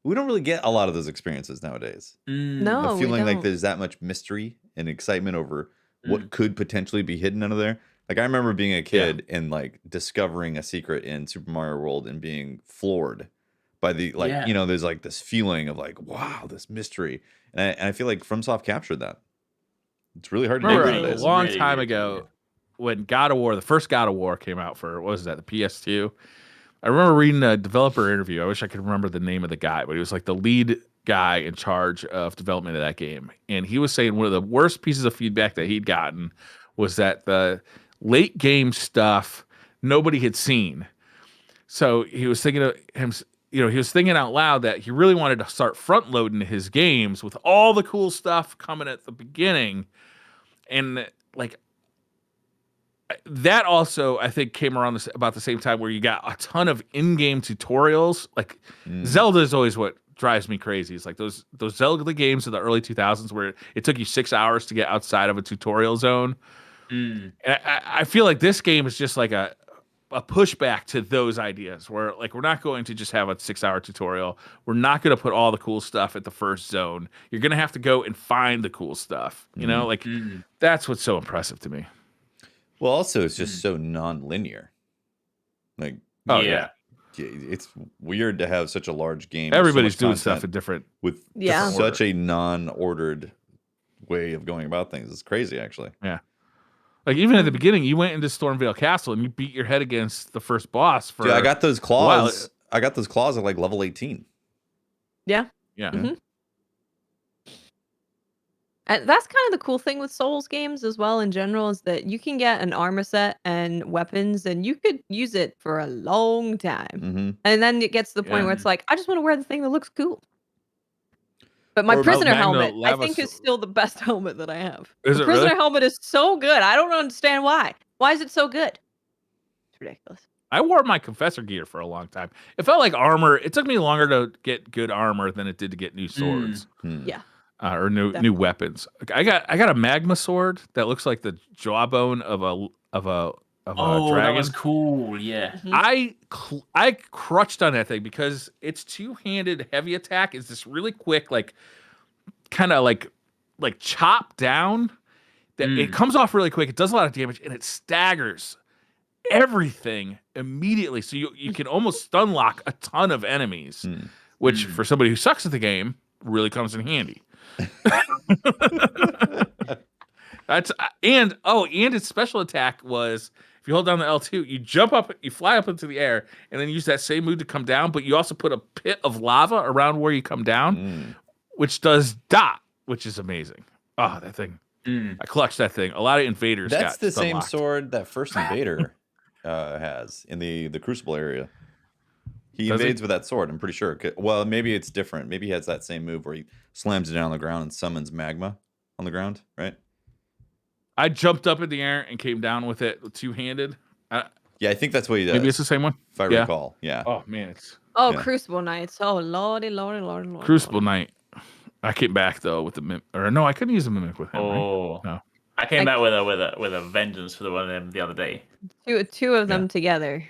Speaker 1: we don't really get a lot of those experiences nowadays.
Speaker 2: No,
Speaker 1: The
Speaker 2: we
Speaker 1: feeling like
Speaker 2: don't.
Speaker 1: there's that much mystery and excitement over what could potentially be hidden under there. Like I remember being a kid and like discovering a secret in Super Mario World and being floored by the like, you know, there's like this feeling of like, wow, this mystery. And I feel like FromSoft captured that. It's really hard to
Speaker 4: I
Speaker 1: do
Speaker 4: remember a
Speaker 1: nowadays.
Speaker 4: long
Speaker 3: Really,
Speaker 4: time
Speaker 3: really
Speaker 4: ago when God of War, the first God of War came out for, what was that, the PS2? I remember reading a developer interview. I wish I could remember the name of the guy, but he was like the lead guy in charge of development of that game. And he was saying one of the worst pieces of feedback that he'd gotten was that the late game stuff nobody had seen. So he was thinking of him, he was thinking out loud that he really wanted to start front loading his games with all the cool stuff coming at the beginning. And like that also, I think, came around about the same time where you got a ton of in-game tutorials. Like Zelda is always what drives me crazy. It's like those Zelda games of the early 2000s where it took you 6 hours to get outside of a tutorial zone. And I feel like this game is just like a pushback to those ideas where like we're not going to just have a 6-hour tutorial. We're not going to put all the cool stuff at the first zone. You're going to have to go and find the cool stuff. You know, like that's what's so impressive to me.
Speaker 1: Well, also it's just so non-linear. Like,
Speaker 3: yeah.
Speaker 1: it's weird to have such a large game.
Speaker 4: Everybody's
Speaker 1: so
Speaker 4: doing stuff in different
Speaker 1: with
Speaker 2: Yeah.
Speaker 1: such a non-ordered way of going about things. It's crazy, actually.
Speaker 4: Yeah. Like even at the beginning, you went into Stormvale Castle and you beat your head against the first boss. For
Speaker 1: Dude, I got those claws. I got those claws at like level 18.
Speaker 2: Yeah.
Speaker 4: Yeah.
Speaker 2: And that's kind of the cool thing with Souls games as well in general is that you can get an armor set and weapons and you could use it for a long time. And then it gets to the point where it's like, I just want to wear the thing that looks cool. But my
Speaker 1: Or
Speaker 2: prisoner
Speaker 4: Magna
Speaker 2: helmet, I
Speaker 4: Lava
Speaker 2: think, is still the best helmet that I have.
Speaker 4: Is
Speaker 2: The
Speaker 4: it
Speaker 2: prisoner
Speaker 4: really?
Speaker 2: helmet is so good. I don't understand why. Why is it so good? It's ridiculous.
Speaker 4: I wore my Confessor gear for a long time. It felt like armor. It took me longer to get good armor than it did to get new swords.
Speaker 2: Yeah.
Speaker 4: Or new
Speaker 2: Definitely.
Speaker 4: weapons. I got a magma sword that looks like the jawbone of a dragon.
Speaker 3: That was cool. Yeah.
Speaker 4: I crutched on that thing because its two-handed heavy attack is this really quick, like kind of like chop down. That it comes off really quick. It does a lot of damage and it staggers everything immediately. So you can almost stun lock a ton of enemies, which for somebody who sucks at the game really comes in handy. And its special attack was if you hold down the L2, you jump up, you fly up into the air, and then use that same move to come down. But you also put a pit of lava around where you come down, which does dot, which is amazing. Oh, that thing! I clutched that thing. A lot of invaders.
Speaker 1: That's
Speaker 4: got
Speaker 1: the same
Speaker 4: stun-locked.
Speaker 1: sword that first invader has in the Crucible area. He
Speaker 4: Does he?
Speaker 1: invades with that sword, I'm pretty sure. Well, maybe it's different. Maybe he has that same move where he slams it down on the ground and summons magma on the ground, right?
Speaker 4: I jumped up in the air and came down with it two-handed.
Speaker 1: Yeah, I think that's what he does.
Speaker 4: Maybe it's the same one.
Speaker 1: if I
Speaker 4: Yeah.
Speaker 1: recall. Yeah.
Speaker 4: Oh man, it's
Speaker 2: Oh,
Speaker 1: Yeah.
Speaker 2: Crucible Knights. Oh, lordy.
Speaker 4: Crucible Knight. I came back though with the I couldn't use the mimic with him. Right?
Speaker 3: Oh.
Speaker 4: No.
Speaker 3: I came back with a vengeance for the one of them the other day.
Speaker 2: Two of them together.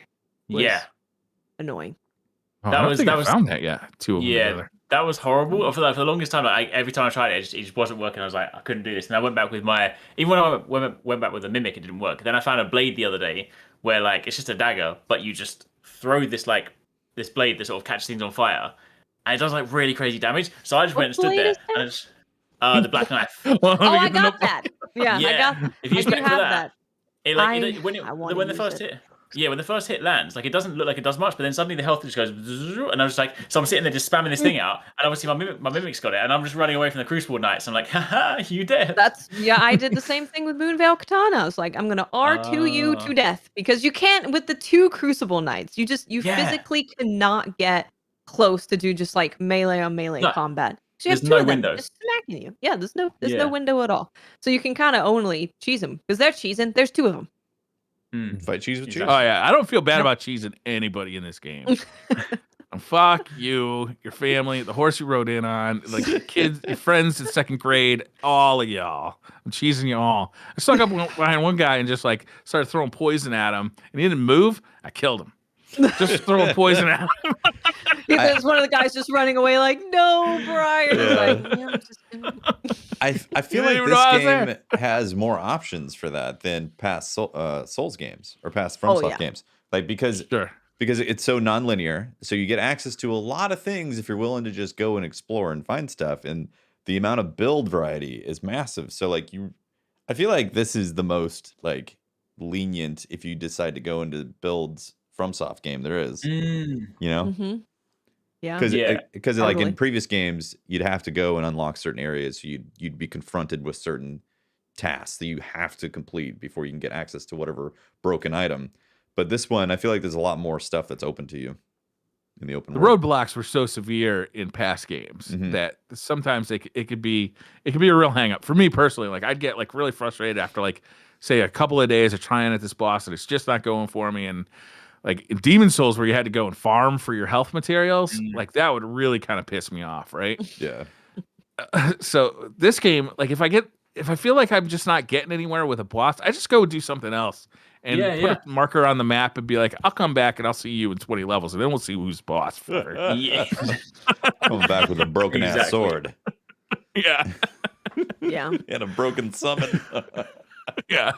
Speaker 2: Was
Speaker 3: Yeah.
Speaker 2: annoying.
Speaker 4: Oh,
Speaker 3: That
Speaker 4: I don't
Speaker 3: was-
Speaker 4: think
Speaker 3: that
Speaker 4: I
Speaker 3: was-
Speaker 4: found that yet. Two of them
Speaker 3: Yeah.
Speaker 4: together.
Speaker 3: That was horrible. For the longest time, every time I tried it, it just wasn't working. I was like, I couldn't do this. And I went back with even when I went back with the mimic, it didn't work. Then I found a blade the other day where like it's just a dagger, but you just throw this blade that sort of catches things on fire, and it does like really crazy damage. So I just went and stood
Speaker 2: blade
Speaker 3: there
Speaker 2: is that?
Speaker 3: and I just, the black knife.
Speaker 4: Well,
Speaker 2: Oh, I got that. Yeah, I
Speaker 3: Yeah.
Speaker 2: got.
Speaker 3: If you
Speaker 2: I do
Speaker 3: spec for
Speaker 2: have
Speaker 3: that, it like
Speaker 2: I wanna
Speaker 3: when the
Speaker 2: use
Speaker 3: first
Speaker 2: it.
Speaker 3: hit. Yeah, when the first hit lands, like it doesn't look like it does much, but then suddenly the health just goes, and I'm just like, so I'm sitting there just spamming this thing out, and obviously my mimic's got it, and I'm just running away from the Crucible Knights. I'm like, haha, you dead.
Speaker 2: I did the same thing with Moonveil Katana. I was like, I'm gonna R2 you to death because you can't with the two Crucible Knights. You
Speaker 3: Yeah.
Speaker 2: physically cannot get close to do just like melee on melee
Speaker 3: No.
Speaker 2: combat. So you
Speaker 3: There's
Speaker 2: have two
Speaker 3: no
Speaker 2: of them
Speaker 3: window.
Speaker 2: just smacking you. Yeah, there's no
Speaker 3: Yeah.
Speaker 2: window at all. So you can kind of only cheese them because they're cheesing. There's two of them.
Speaker 1: Fight cheese with cheese.
Speaker 3: Exactly.
Speaker 4: Oh yeah, I don't feel bad
Speaker 2: Yep.
Speaker 4: about cheesing anybody in this game. Fuck you, your family, the horse you rode in on, like your kids, your friends in second grade, all of y'all. I'm cheesing you all. I stuck up behind one guy and just like started throwing poison at him, and he didn't move. I killed him. Just throwing poison at him.
Speaker 2: There's one of the guys just running away like, no, Briar.
Speaker 1: Yeah.
Speaker 2: Like, yeah, I'm just gonna...
Speaker 1: I feel
Speaker 4: didn't
Speaker 1: like
Speaker 4: even know I was
Speaker 1: this
Speaker 4: there.
Speaker 1: game has more options for that than past Souls games or past FromSoft
Speaker 2: yeah.
Speaker 1: games. Like because
Speaker 4: Sure.
Speaker 1: it's so non-linear, so you get access to a lot of things if you're willing to just go and explore and find stuff, and the amount of build variety is massive. So like I feel like this is the most like lenient if you decide to go into builds from Soft Game there is. You know?
Speaker 2: Mm-hmm. Yeah.
Speaker 1: Because like
Speaker 2: Totally.
Speaker 1: in previous games, you'd have to go and unlock certain areas. You'd be confronted with certain tasks that you have to complete before you can get access to whatever broken item. But this one, I feel like there's a lot more stuff that's open to you in the open
Speaker 4: The
Speaker 1: world.
Speaker 4: roadblocks were so severe in past games
Speaker 1: Mhm.
Speaker 4: that sometimes it could be a real hang up for me personally. Like I'd get like really frustrated after like say a couple of days of trying at this boss and it's just not going for me. And like in Demon Souls where you had to go and farm for your health materials, like that would really kind of piss me off, right?
Speaker 1: Yeah.
Speaker 4: So this game, like if I feel like I'm just not getting anywhere with a boss, I just go do something else and put a marker on the map and be like, I'll come back and I'll see you in 20 levels and then we'll see who's boss first.
Speaker 3: Yeah.
Speaker 1: Coming back with a broken ass sword.
Speaker 4: Yeah.
Speaker 2: Yeah.
Speaker 1: And a broken summon.
Speaker 4: Yeah.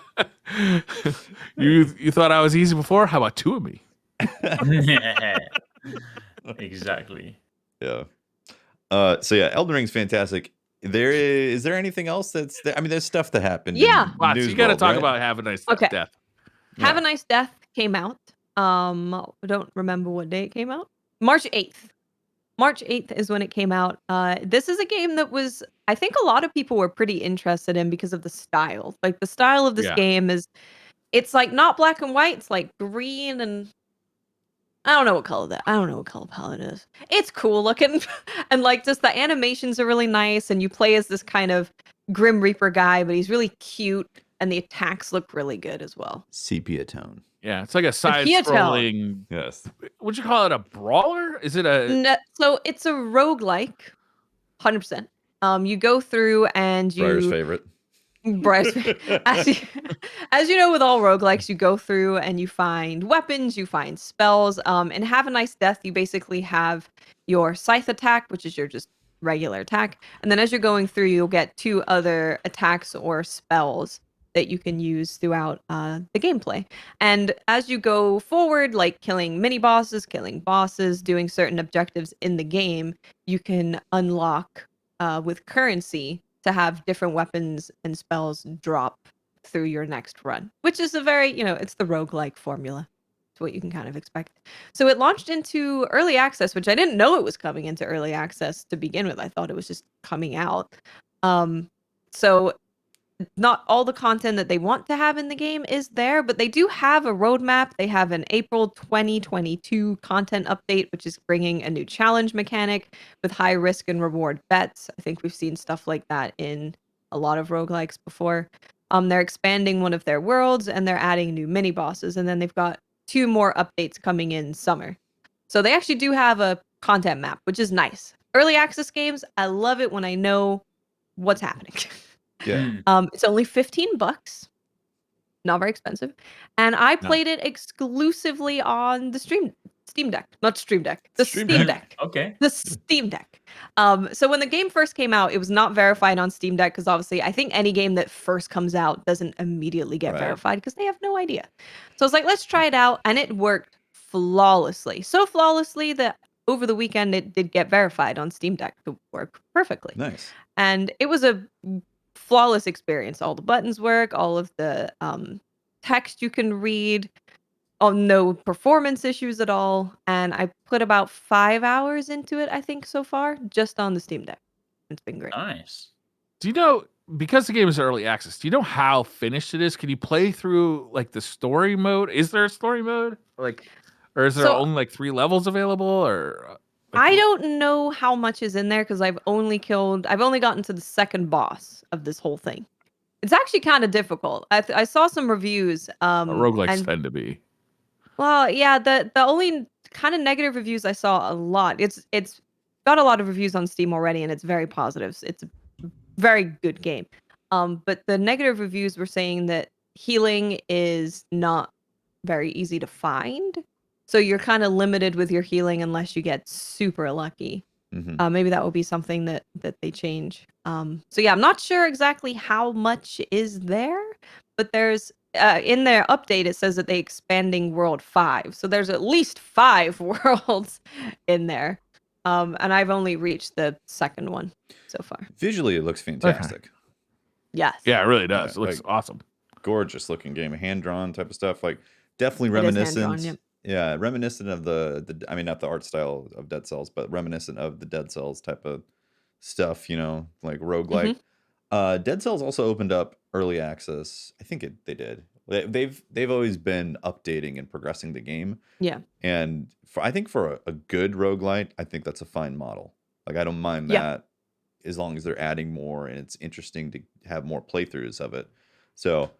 Speaker 4: You thought I was easy before? How about two of me?
Speaker 3: Exactly.
Speaker 1: Yeah. So yeah, Elden Ring's fantastic. Is there anything else that's there? I mean, there's stuff that happened.
Speaker 2: Yeah.
Speaker 1: In
Speaker 4: Lots.
Speaker 1: News
Speaker 4: You got to
Speaker 1: World,
Speaker 4: talk
Speaker 1: right?
Speaker 4: about Have a Nice
Speaker 2: Okay.
Speaker 4: Death.
Speaker 2: Have a Nice Death came out. I don't remember what day it came out. March 8th. March 8th is when it came out. This is a game that was, I think a lot of people were pretty interested in because of the style. Like the style of this game is, it's like not black and white. It's like green and I don't know what color palette is. It's cool looking. And like just the animations are really nice. And you play as this kind of Grim Reaper guy, but he's really cute. And the attacks look really good as well.
Speaker 1: Sepia tone.
Speaker 4: Yeah, it's like a side-scrolling.
Speaker 1: Yes.
Speaker 4: Would you call it a brawler? Is it a?
Speaker 2: No, so it's a roguelike, 100%. You go through and
Speaker 1: Briar's favorite.
Speaker 2: Briar's as you know, with all roguelikes, you go through and you find weapons, you find spells. And Have a Nice Death, you basically have your scythe attack, which is your just regular attack. And then as you're going through, you'll get 2 other attacks or spells that you can use throughout the gameplay. And as you go forward, like killing mini bosses, killing bosses, doing certain objectives in the game, you can unlock with currency to have different weapons and spells drop through your next run, which is a very, it's the roguelike formula. It's what you can kind of expect. So it launched into early access, which I didn't know it was coming into early access to begin with. I thought it was just coming out. So not all the content that they want to have in the game is there, but they do have a roadmap. They have an April 2022 content update, which is bringing a new challenge mechanic with high risk and reward bets. I think we've seen stuff like that in a lot of roguelikes before. They're expanding one of their worlds and they're adding new mini bosses. And then they've got 2 more updates coming in summer. So they actually do have a content map, which is nice. Early access games, I love it when I know what's happening.
Speaker 1: Yeah.
Speaker 2: It's only $15, not very expensive, and I played it exclusively on the Steam Deck, not Stream Deck, the Steam Deck.
Speaker 3: Okay.
Speaker 2: The Steam Deck. So when the game first came out, it was not verified on Steam Deck because obviously I think any game that first comes out doesn't immediately get verified because they have no idea. So I was like, let's try it out, and it worked flawlessly. So flawlessly that over the weekend it did get verified on Steam Deck to work perfectly.
Speaker 1: Nice.
Speaker 2: And it was a flawless experience. All the buttons work, all of the text you can read, no performance issues at all. And I put about 5 hours into it, I think, so far, just on the Steam Deck. It's been great.
Speaker 3: Nice.
Speaker 4: Do you know, because the game is early access, do you know how finished it is? Can you play through like the story mode? Is there a story mode? Like, or is there only like 3 levels available? Or
Speaker 2: I don't know how much is in there because I've only gotten to the second boss of this whole thing. It's actually kind of difficult. I saw some reviews.
Speaker 4: Roguelikes tend to be.
Speaker 2: Well, yeah, the only kind of negative reviews I saw a lot. It's got a lot of reviews on Steam already, and it's very positive. It's a very good game. But the negative reviews were saying that healing is not very easy to find. So you're kind of limited with your healing unless you get super lucky.
Speaker 1: Mm-hmm.
Speaker 2: Maybe that will be something that they change. So yeah, I'm not sure exactly how much is there, but there's in their update it says that they expanding world 5. So there's at least 5 worlds in there. And I've only reached the second one so far.
Speaker 1: Visually, it looks fantastic.
Speaker 2: Yes.
Speaker 4: Yeah, it really does.
Speaker 1: Yeah,
Speaker 4: It looks
Speaker 1: like,
Speaker 4: awesome.
Speaker 1: gorgeous looking game, hand drawn type of stuff. Like definitely
Speaker 2: It is hand-drawn,
Speaker 1: reminiscent.
Speaker 2: yep.
Speaker 1: Yeah, reminiscent of the I mean not the art style of Dead Cells, but reminiscent of the Dead Cells type of stuff, like roguelike. Dead Cells also opened up early access. I think they did. They've always been updating and progressing the game.
Speaker 2: Yeah.
Speaker 1: And I think for a good roguelite, I think that's a fine model. Like I don't mind
Speaker 2: Yeah.
Speaker 1: that as long as they're adding more and it's interesting to have more playthroughs of it. So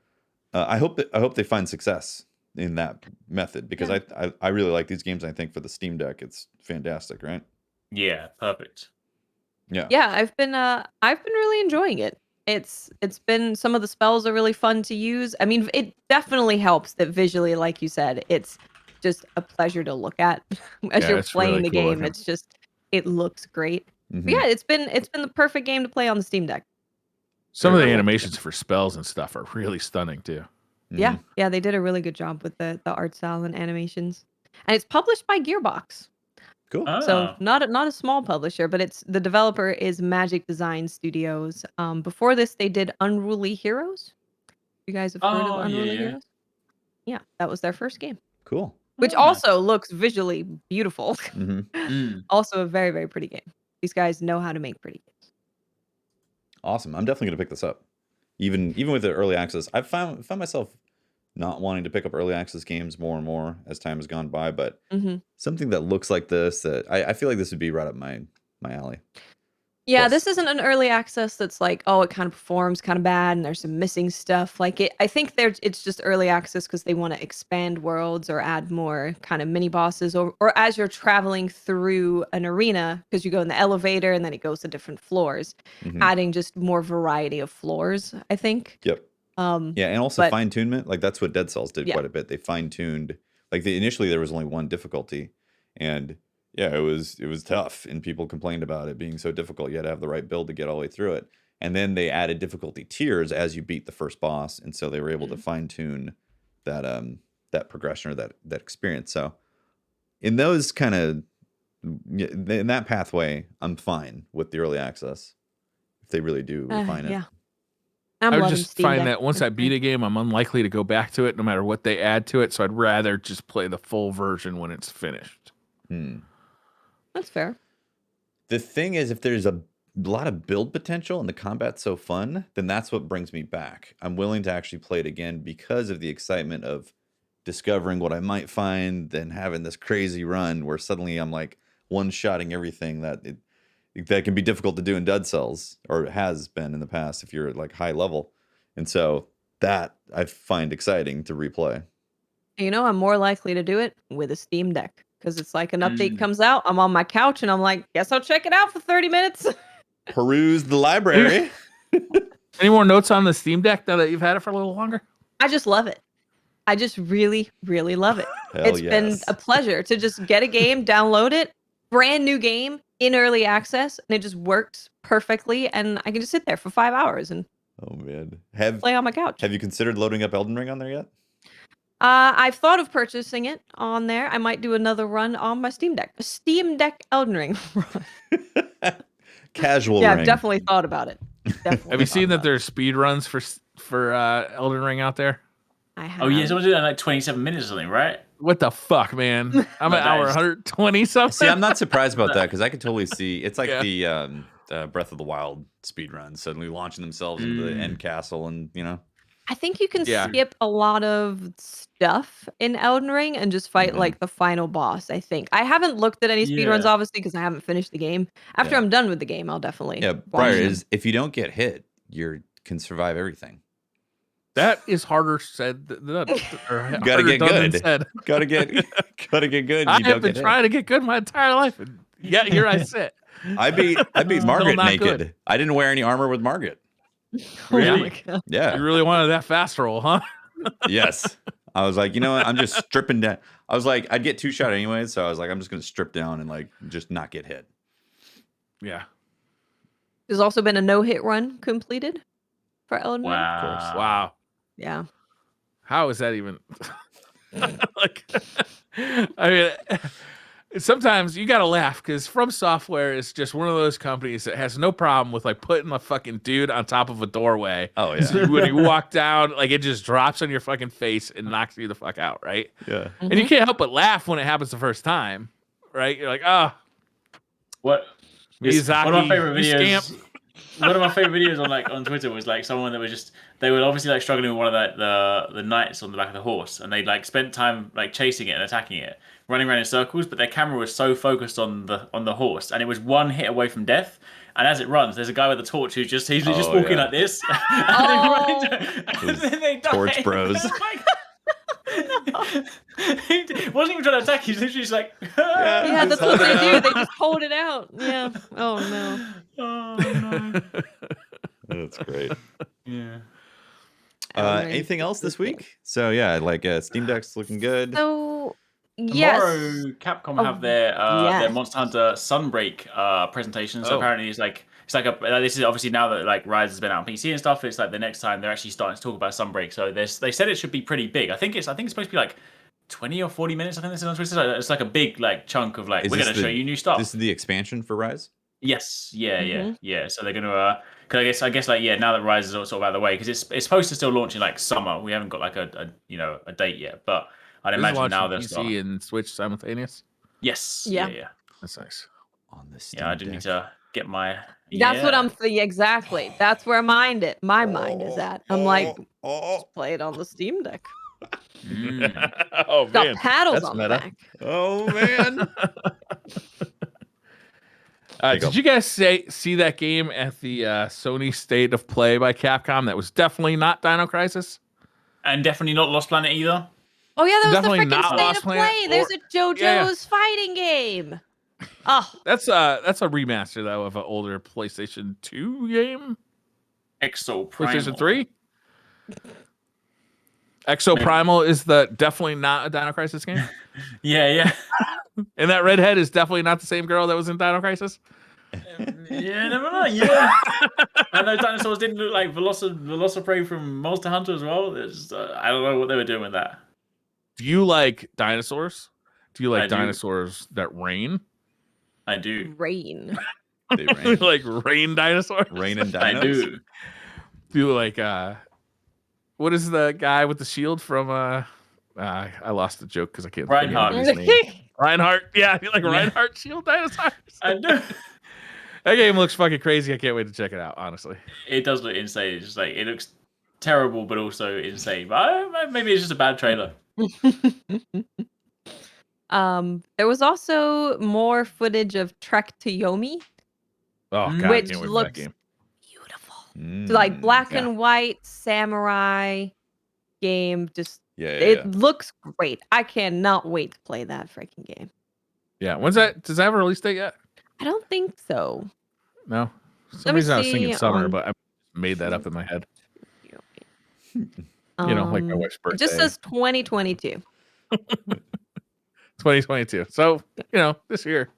Speaker 1: I hope they find success in that method because
Speaker 2: Yeah.
Speaker 1: I really like these games. I think for the Steam Deck, it's fantastic, right?
Speaker 3: Yeah, perfect.
Speaker 1: Yeah.
Speaker 2: Yeah, I've been really enjoying it. It's been some of the spells are really fun to use. I mean, it definitely helps that visually, like you said, it's just a pleasure to look at as
Speaker 4: Yeah,
Speaker 2: you're
Speaker 4: it's
Speaker 2: playing
Speaker 4: really
Speaker 2: the
Speaker 4: cool
Speaker 2: game.
Speaker 4: looking.
Speaker 2: It's just it looks great. But
Speaker 1: hmm
Speaker 2: yeah, it's been the perfect game to play on the Steam Deck.
Speaker 4: Some of
Speaker 1: Very
Speaker 4: the
Speaker 1: cool.
Speaker 4: animations for spells and stuff are really stunning too.
Speaker 2: Yeah, yeah, they did a really good job with the art style and animations. And it's published by Gearbox.
Speaker 1: Cool.
Speaker 2: So
Speaker 3: Oh,
Speaker 2: not a small publisher, but it's the developer is Magic Design Studios. Before this, they did Unruly Heroes. You guys have heard of
Speaker 3: oh
Speaker 2: Unruly
Speaker 3: yeah.
Speaker 2: Heroes? Yeah, that was their first game,
Speaker 1: Cool.
Speaker 2: which
Speaker 3: Oh, nice.
Speaker 2: also looks visually beautiful.
Speaker 1: hmm
Speaker 2: Also a very, very pretty game. These guys know how to make pretty games.
Speaker 1: Awesome. I'm definitely gonna pick this up. Even with the early access, I've found myself not wanting to pick up early access games more and more as time has gone by, but
Speaker 2: hmm
Speaker 1: something that looks like this that I feel like this would be right up my alley.
Speaker 2: Yeah,
Speaker 1: Plus,
Speaker 2: this isn't an early access that's like, oh, it kind of performs kind of bad and there's some missing stuff. Like I think it's just early access because they want to expand worlds or add more kind of mini bosses or as you're traveling through an arena because you go in the elevator and then it goes to different floors,
Speaker 1: mhm.
Speaker 2: adding just more variety of floors, I think.
Speaker 1: Yep.
Speaker 2: Um,
Speaker 1: Yeah, and also
Speaker 2: but
Speaker 1: fine tunement. Like that's what Dead Cells did
Speaker 2: yeah,
Speaker 1: quite a bit. They fine tuned. Like initially there was only one difficulty, and yeah, it was tough, and people complained about it being so difficult. You had to have the right build to get all the way through it. And then they added difficulty tiers as you beat the first boss, and so they were able to fine tune that that progression or that experience. So in those kind of in that pathway, I'm fine with the early access if they really do refine it.
Speaker 2: yeah. I'm
Speaker 4: I would
Speaker 2: loving
Speaker 4: just
Speaker 2: Steam
Speaker 4: find
Speaker 2: Deck.
Speaker 4: that once I beat a game, I'm unlikely to go back to it no matter what they add to it. So I'd rather just play the full version when it's finished.
Speaker 2: That's fair.
Speaker 1: The thing is, if there's a lot of build potential and the combat's so fun, then that's what brings me back. I'm willing to actually play it again because of the excitement of discovering what I might find, then having this crazy run where suddenly I'm like one-shotting everything that can be difficult to do in Dead Cells, or it has been in the past if you're at like high level. And so that I find exciting to replay.
Speaker 2: You know, I'm more likely to do it with a Steam Deck because it's like an update
Speaker 3: Mm.
Speaker 2: comes out. I'm on my couch and I'm like, guess I'll check it out for 30 minutes.
Speaker 1: Peruse the library.
Speaker 4: Any more notes on the Steam Deck now that you've had it for a little longer?
Speaker 2: I just love it. I just really, really love it.
Speaker 1: Hell
Speaker 2: It's been
Speaker 1: yes.
Speaker 2: a pleasure to just get a game, download it, brand new game in early access, and it just works perfectly. And I can just sit there for 5 hours and
Speaker 1: Oh man.
Speaker 2: play on my couch.
Speaker 1: Have you considered loading up Elden Ring on there yet?
Speaker 2: I've thought of purchasing it on there. I might do another run on my Steam Deck. A Steam Deck Elden Ring run.
Speaker 1: Casual
Speaker 2: Yeah,
Speaker 1: ring.
Speaker 2: I've definitely thought about it. Definitely
Speaker 4: Have you
Speaker 2: thought
Speaker 4: seen that
Speaker 2: about it.
Speaker 4: there's speed runs for Elden Ring out there?
Speaker 2: I have.
Speaker 3: Oh yeah, someone did it in like 27 minutes or something, right?
Speaker 4: What the fuck, man? I'm at
Speaker 3: That
Speaker 4: hour
Speaker 3: is-
Speaker 4: 120 something.
Speaker 1: See, I'm not surprised about that because I could totally see it's like
Speaker 4: Yeah.
Speaker 1: the Breath of the Wild speedrun, suddenly launching themselves into the end castle, and
Speaker 2: I think you can
Speaker 4: Yeah.
Speaker 2: skip a lot of stuff in Elden Ring and just fight
Speaker 1: Mhm.
Speaker 2: like the final boss, I think. I haven't looked at any speedruns
Speaker 3: Yeah.
Speaker 2: obviously because I haven't finished the game. After
Speaker 1: Yeah.
Speaker 2: I'm done with the game, I'll definitely
Speaker 1: yeah.
Speaker 2: watch
Speaker 1: Briar
Speaker 2: them.
Speaker 1: is if you don't get hit, you can survive everything.
Speaker 4: That is harder said than done. Or
Speaker 1: Gotta
Speaker 4: harder
Speaker 1: get
Speaker 4: done than
Speaker 1: good.
Speaker 4: said.
Speaker 1: Gotta get good.
Speaker 4: I
Speaker 1: You
Speaker 4: have
Speaker 1: don't
Speaker 4: been
Speaker 1: get
Speaker 4: trying to get good my entire life, and yet here I sit.
Speaker 1: hit. I beat
Speaker 4: Still
Speaker 1: Margaret
Speaker 4: not
Speaker 1: naked.
Speaker 4: good.
Speaker 1: I didn't wear any armor with Margaret.
Speaker 2: Oh
Speaker 3: Really?
Speaker 2: my God.
Speaker 1: Yeah.
Speaker 4: You really wanted that fast roll, huh?
Speaker 1: Yes. I was like, you know what? I'm just stripping down. I was like, I'd get 2 shot anyway, so I was like, I'm just gonna strip down and like just not get hit.
Speaker 4: Yeah.
Speaker 2: There's also been a no-hit run completed for Elden Ring.
Speaker 3: Wow.
Speaker 4: Wow.
Speaker 2: Yeah.
Speaker 4: How is that even like I mean sometimes you gotta laugh because From Software is just one of those companies that has no problem with like putting a fucking dude on top of a doorway.
Speaker 1: Oh yeah.
Speaker 4: So when you walk down, like it just drops on your fucking face and knocks you the fuck out, right?
Speaker 1: Yeah.
Speaker 4: And you can't help but laugh when it happens the first time, right? You're like,
Speaker 3: What?
Speaker 4: Miyazaki,
Speaker 3: One of my favorite
Speaker 4: you
Speaker 3: videos.
Speaker 4: scamp.
Speaker 3: One of my favorite videos on Twitter was like someone that was just they were obviously like struggling with one of the knights on the back of the horse, and they like spent time like chasing it and attacking it, running around in circles, but their camera was so focused on the horse, and it was one hit away from death. And as it runs, there's a guy with a torch he's just walking like this, and then they die.
Speaker 1: Torch bros.
Speaker 3: He wasn't even trying to attack. He's literally just like,
Speaker 2: Yeah, that's what they do. They just hold it out. Yeah. Oh no.
Speaker 3: Oh no.
Speaker 1: That's great.
Speaker 3: Yeah.
Speaker 1: Anything else this week? So yeah, like Steam Deck's looking good.
Speaker 2: So yes.
Speaker 3: Tomorrow, Capcom have their Monster Hunter Sunbreak presentation. So apparently, it's like this is obviously now that like Rise has been out on PC and stuff. It's like the next time they're actually starting to talk about Sunbreak. So they said it should be pretty big. I think it's supposed to be like 20 or 40 minutes. I think this is on Twitter. It's like a big like chunk of like we're going to show you new stuff.
Speaker 1: This is the expansion for Rise.
Speaker 3: Yes. Yeah. So they're going to. Because I guess like now that Rise is sort of out of the way, because it's supposed to still launch in like summer. We haven't got like a date yet, but I'd imagine now there's
Speaker 4: PC and Switch simultaneous.
Speaker 3: Yes.
Speaker 2: Yeah.
Speaker 3: Yeah.
Speaker 4: That's nice.
Speaker 1: On the Steam
Speaker 3: Yeah, I do need to get my.
Speaker 2: That's what I'm thinking. Exactly. That's where my mind is at. I'm like, just play it on the Steam Deck.
Speaker 4: Oh
Speaker 2: Got
Speaker 4: man,
Speaker 2: paddles
Speaker 4: that's
Speaker 2: on the
Speaker 4: meta.
Speaker 2: back.
Speaker 1: Oh man.
Speaker 4: Did you guys see that game at the Sony State of Play by Capcom? That was definitely not Dino Crisis.
Speaker 3: And definitely not Lost Planet either.
Speaker 2: Oh yeah, that was
Speaker 4: Definitely
Speaker 2: the
Speaker 4: not
Speaker 2: freaking State
Speaker 4: Lost
Speaker 2: of
Speaker 4: Planet
Speaker 2: Play.
Speaker 4: or-
Speaker 2: There's a JoJo's fighting game. Oh,
Speaker 4: That's a remaster though of an older PlayStation 2 game.
Speaker 3: Exo Primal.
Speaker 4: PlayStation 3. Exo Primal is definitely not a Dino Crisis game.
Speaker 3: Yeah.
Speaker 4: And that redhead is definitely not the same girl that was in Dino Crisis.
Speaker 3: Yeah, never know. Yeah. And those dinosaurs didn't look like Velociprey from Monster Hunter as well. It's, I don't know what they were doing with that.
Speaker 4: Do you like dinosaurs? Do you like
Speaker 3: I do.
Speaker 4: dinosaurs that rain?
Speaker 3: I do.
Speaker 2: rain.
Speaker 1: They rain.
Speaker 4: Like rain dinosaurs?
Speaker 1: Rain and dinos.
Speaker 3: I do.
Speaker 4: Do you like what is the guy with the shield from I lost the joke because I can't think of his name. Reinhardt. Yeah, you like Reinhardt shield dinosaurs?
Speaker 3: I do.
Speaker 4: That game looks fucking crazy. I can't wait to check it out, honestly.
Speaker 3: It does look insane. It's just like it looks terrible, but also insane. But maybe it's just a bad trailer.
Speaker 2: There was also more footage of Trek to Yomi,
Speaker 4: Oh god,
Speaker 2: which
Speaker 4: I can't wait for that
Speaker 2: looks
Speaker 4: game.
Speaker 2: beautiful. So, like black
Speaker 4: yeah.
Speaker 2: and white samurai game. Just
Speaker 1: Yeah.
Speaker 2: it looks great. I cannot wait to play that freaking game.
Speaker 4: Yeah, when's that? Does that have a release date yet?
Speaker 2: I don't think so.
Speaker 4: No. For
Speaker 2: Let
Speaker 4: some
Speaker 2: me
Speaker 4: reason I was thinking
Speaker 2: see
Speaker 4: summer,
Speaker 2: on-
Speaker 4: but I made that up in my head. You know, like my wife's
Speaker 2: It
Speaker 4: birthday.
Speaker 2: just says 2022.
Speaker 4: 2022. So, this year.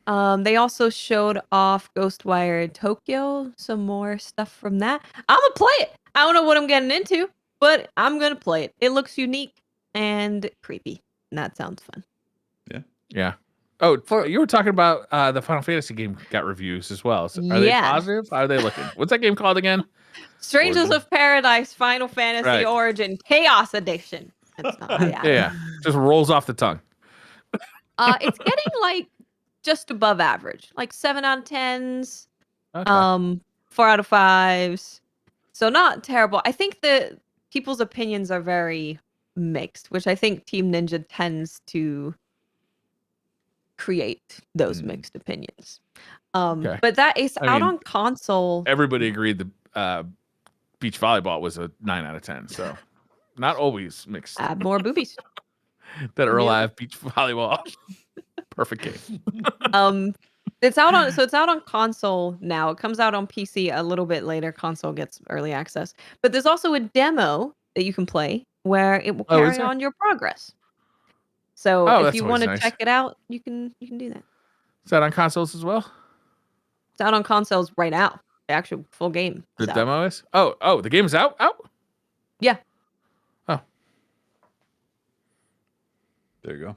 Speaker 2: They also showed off Ghostwire Tokyo, some more stuff from that. I'm gonna play it. I don't know what I'm getting into, but I'm gonna play it. It looks unique and creepy, and that sounds fun.
Speaker 4: Yeah. Oh, you were talking about the Final Fantasy game got reviews as well. So are they positive? How are they looking? What's that game called again?
Speaker 2: Strangers of Paradise Final Fantasy Origin Chaos Edition. That's not
Speaker 4: Yeah. Just rolls off the tongue.
Speaker 2: It's getting like just above average, like 7 out of 10s,
Speaker 4: Okay.
Speaker 2: 4 out of 5s. So not terrible. I think the people's opinions are very mixed, which I think Team Ninja tends to create those mixed opinions. But that is out on console.
Speaker 4: Everybody agreed the beach volleyball was a 9 out of 10. So not always mixed.
Speaker 2: Add more boobies.
Speaker 4: That are alive beach volleyball. Perfect game.
Speaker 2: It's out on console now. It comes out on PC a little bit later. Console gets early access. But there's also a demo that you can play where it will carry on your progress. So if you want to check it out, you can do that.
Speaker 4: Is that on consoles as well?
Speaker 2: It's out on consoles right now. The actual full game.
Speaker 4: The demo is? Oh, the game is out?
Speaker 2: Yeah.
Speaker 4: Oh.
Speaker 1: There you go.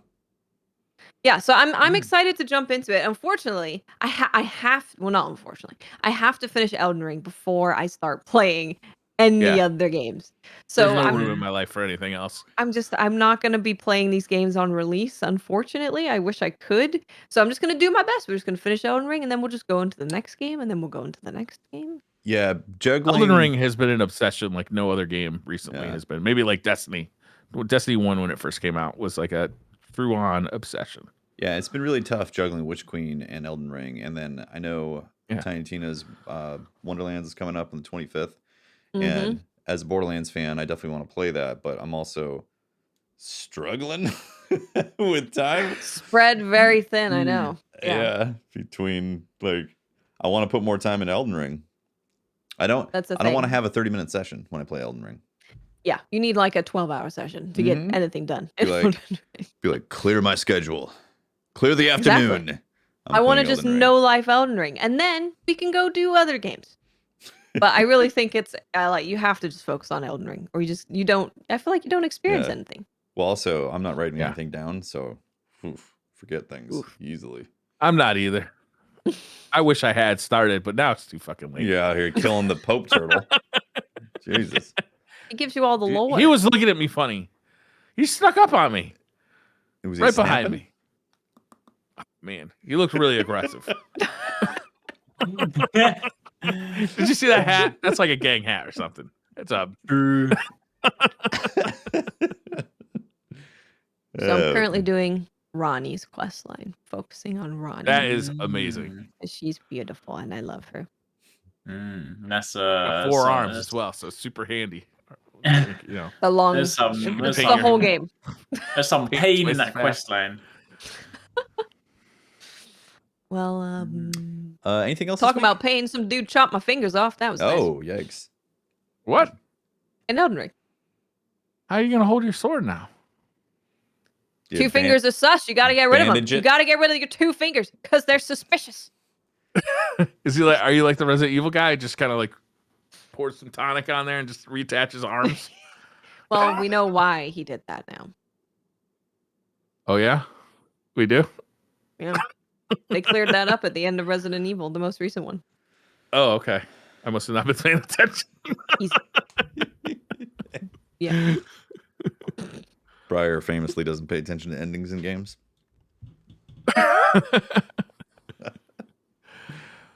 Speaker 2: Yeah, so I'm excited to jump into it. Unfortunately, I have well, not unfortunately. I have to finish Elden Ring before I start playing any other games.
Speaker 4: There's
Speaker 2: So
Speaker 4: no room in my life for anything else.
Speaker 2: I'm not gonna be playing these games on release, unfortunately. I wish I could. So I'm just gonna do my best. We're just gonna finish Elden Ring, and then we'll just go into the next game, and then we'll go into the next game.
Speaker 1: Yeah, juggling.
Speaker 4: Elden Ring has been an obsession like no other game recently has been. Maybe like Destiny. Well, Destiny 1 when it first came out was like a through-on obsession.
Speaker 1: Yeah, it's been really tough juggling Witch Queen and Elden Ring. And then I know Tiny Tina's Wonderlands is coming up on the 25th. And as a Borderlands fan, I definitely want to play that, but I'm also struggling with time.
Speaker 2: Spread very thin, I know.
Speaker 1: Yeah, between like I want to put more time in Elden Ring. I don't want to have a 30-minute session when I play Elden Ring.
Speaker 2: Yeah, you need like a 12-hour session to get anything done.
Speaker 1: Be like, clear my schedule. Clear the afternoon.
Speaker 2: Exactly. I want to just no life Elden Ring, and then we can go do other games. But I really think it's like you have to just focus on Elden Ring, or you don't. I feel like you don't experience anything.
Speaker 1: Well, also I'm not writing anything down, so forget things easily.
Speaker 4: I'm not either. I wish I had started, but now it's too fucking late.
Speaker 1: Yeah, out here killing the Pope turtle. Jesus.
Speaker 2: It gives you all the lore.
Speaker 4: He was looking at me funny. He snuck up on me.
Speaker 1: Was
Speaker 4: right behind me. Oh, man, he looked really aggressive. Did you see that hat? That's like a gang hat or something. It's a.
Speaker 2: So I'm currently doing Ronnie's quest line, focusing on Ronnie.
Speaker 4: That is amazing.
Speaker 2: She's beautiful, and I love her.
Speaker 3: That's
Speaker 4: 4 arms as well, so super handy. You know,
Speaker 2: the long.
Speaker 3: There's
Speaker 2: the whole game.
Speaker 3: There's some pain in that quest line.
Speaker 2: Well,
Speaker 1: anything else?
Speaker 2: Talk about pain. Some dude chopped my fingers off. That was nice.
Speaker 1: Yikes!
Speaker 4: What?
Speaker 2: In Elden Ring.
Speaker 4: How are you gonna hold your sword now?
Speaker 2: 2 fingers are sus. You gotta get rid of them. You gotta get rid of your 2 fingers because they're suspicious.
Speaker 4: Is he like? Are you like the Resident Evil guy? Just kind of like pours some tonic on there and just reattach his arms.
Speaker 2: Well, we know why he did that now.
Speaker 4: Oh yeah, we do.
Speaker 2: Yeah, they cleared that up at the end of Resident Evil, the most recent one.
Speaker 4: Oh, okay. I must have not been paying attention.
Speaker 2: Yeah.
Speaker 1: Briar famously doesn't pay attention to endings in games.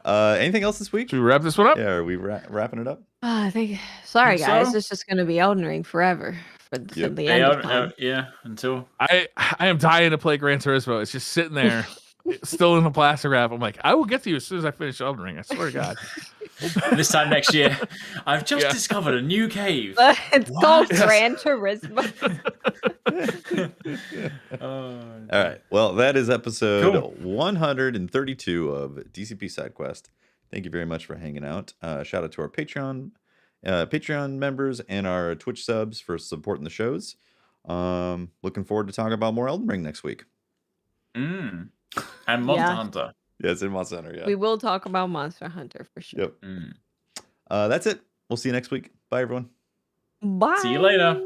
Speaker 1: Anything else this week?
Speaker 4: Should we wrap this one up?
Speaker 1: Yeah, are we wrapping it up?
Speaker 2: I think. Sorry, guys. It's just going to be Elden Ring forever for the end of time.
Speaker 3: Until
Speaker 4: I am dying to play Gran Turismo. It's just sitting there, still in the plastic wrap. I'm like, I will get to you as soon as I finish Elden Ring. I swear to God.
Speaker 3: This time next year, I've just discovered a new cave.
Speaker 2: It's called Gran Turismo.
Speaker 1: All right. Well, that is episode 132 of DCP SideQuest. Thank you very much for hanging out. Shout out to our Patreon members and our Twitch subs for supporting the shows. Looking forward to talking about more Elden Ring next week.
Speaker 3: And Monster Hunter.
Speaker 1: Yes, in Monster Hunter. Yeah,
Speaker 2: we will talk about Monster Hunter for sure.
Speaker 1: Yep. That's it. We'll see you next week. Bye, everyone.
Speaker 2: Bye.
Speaker 3: See you later.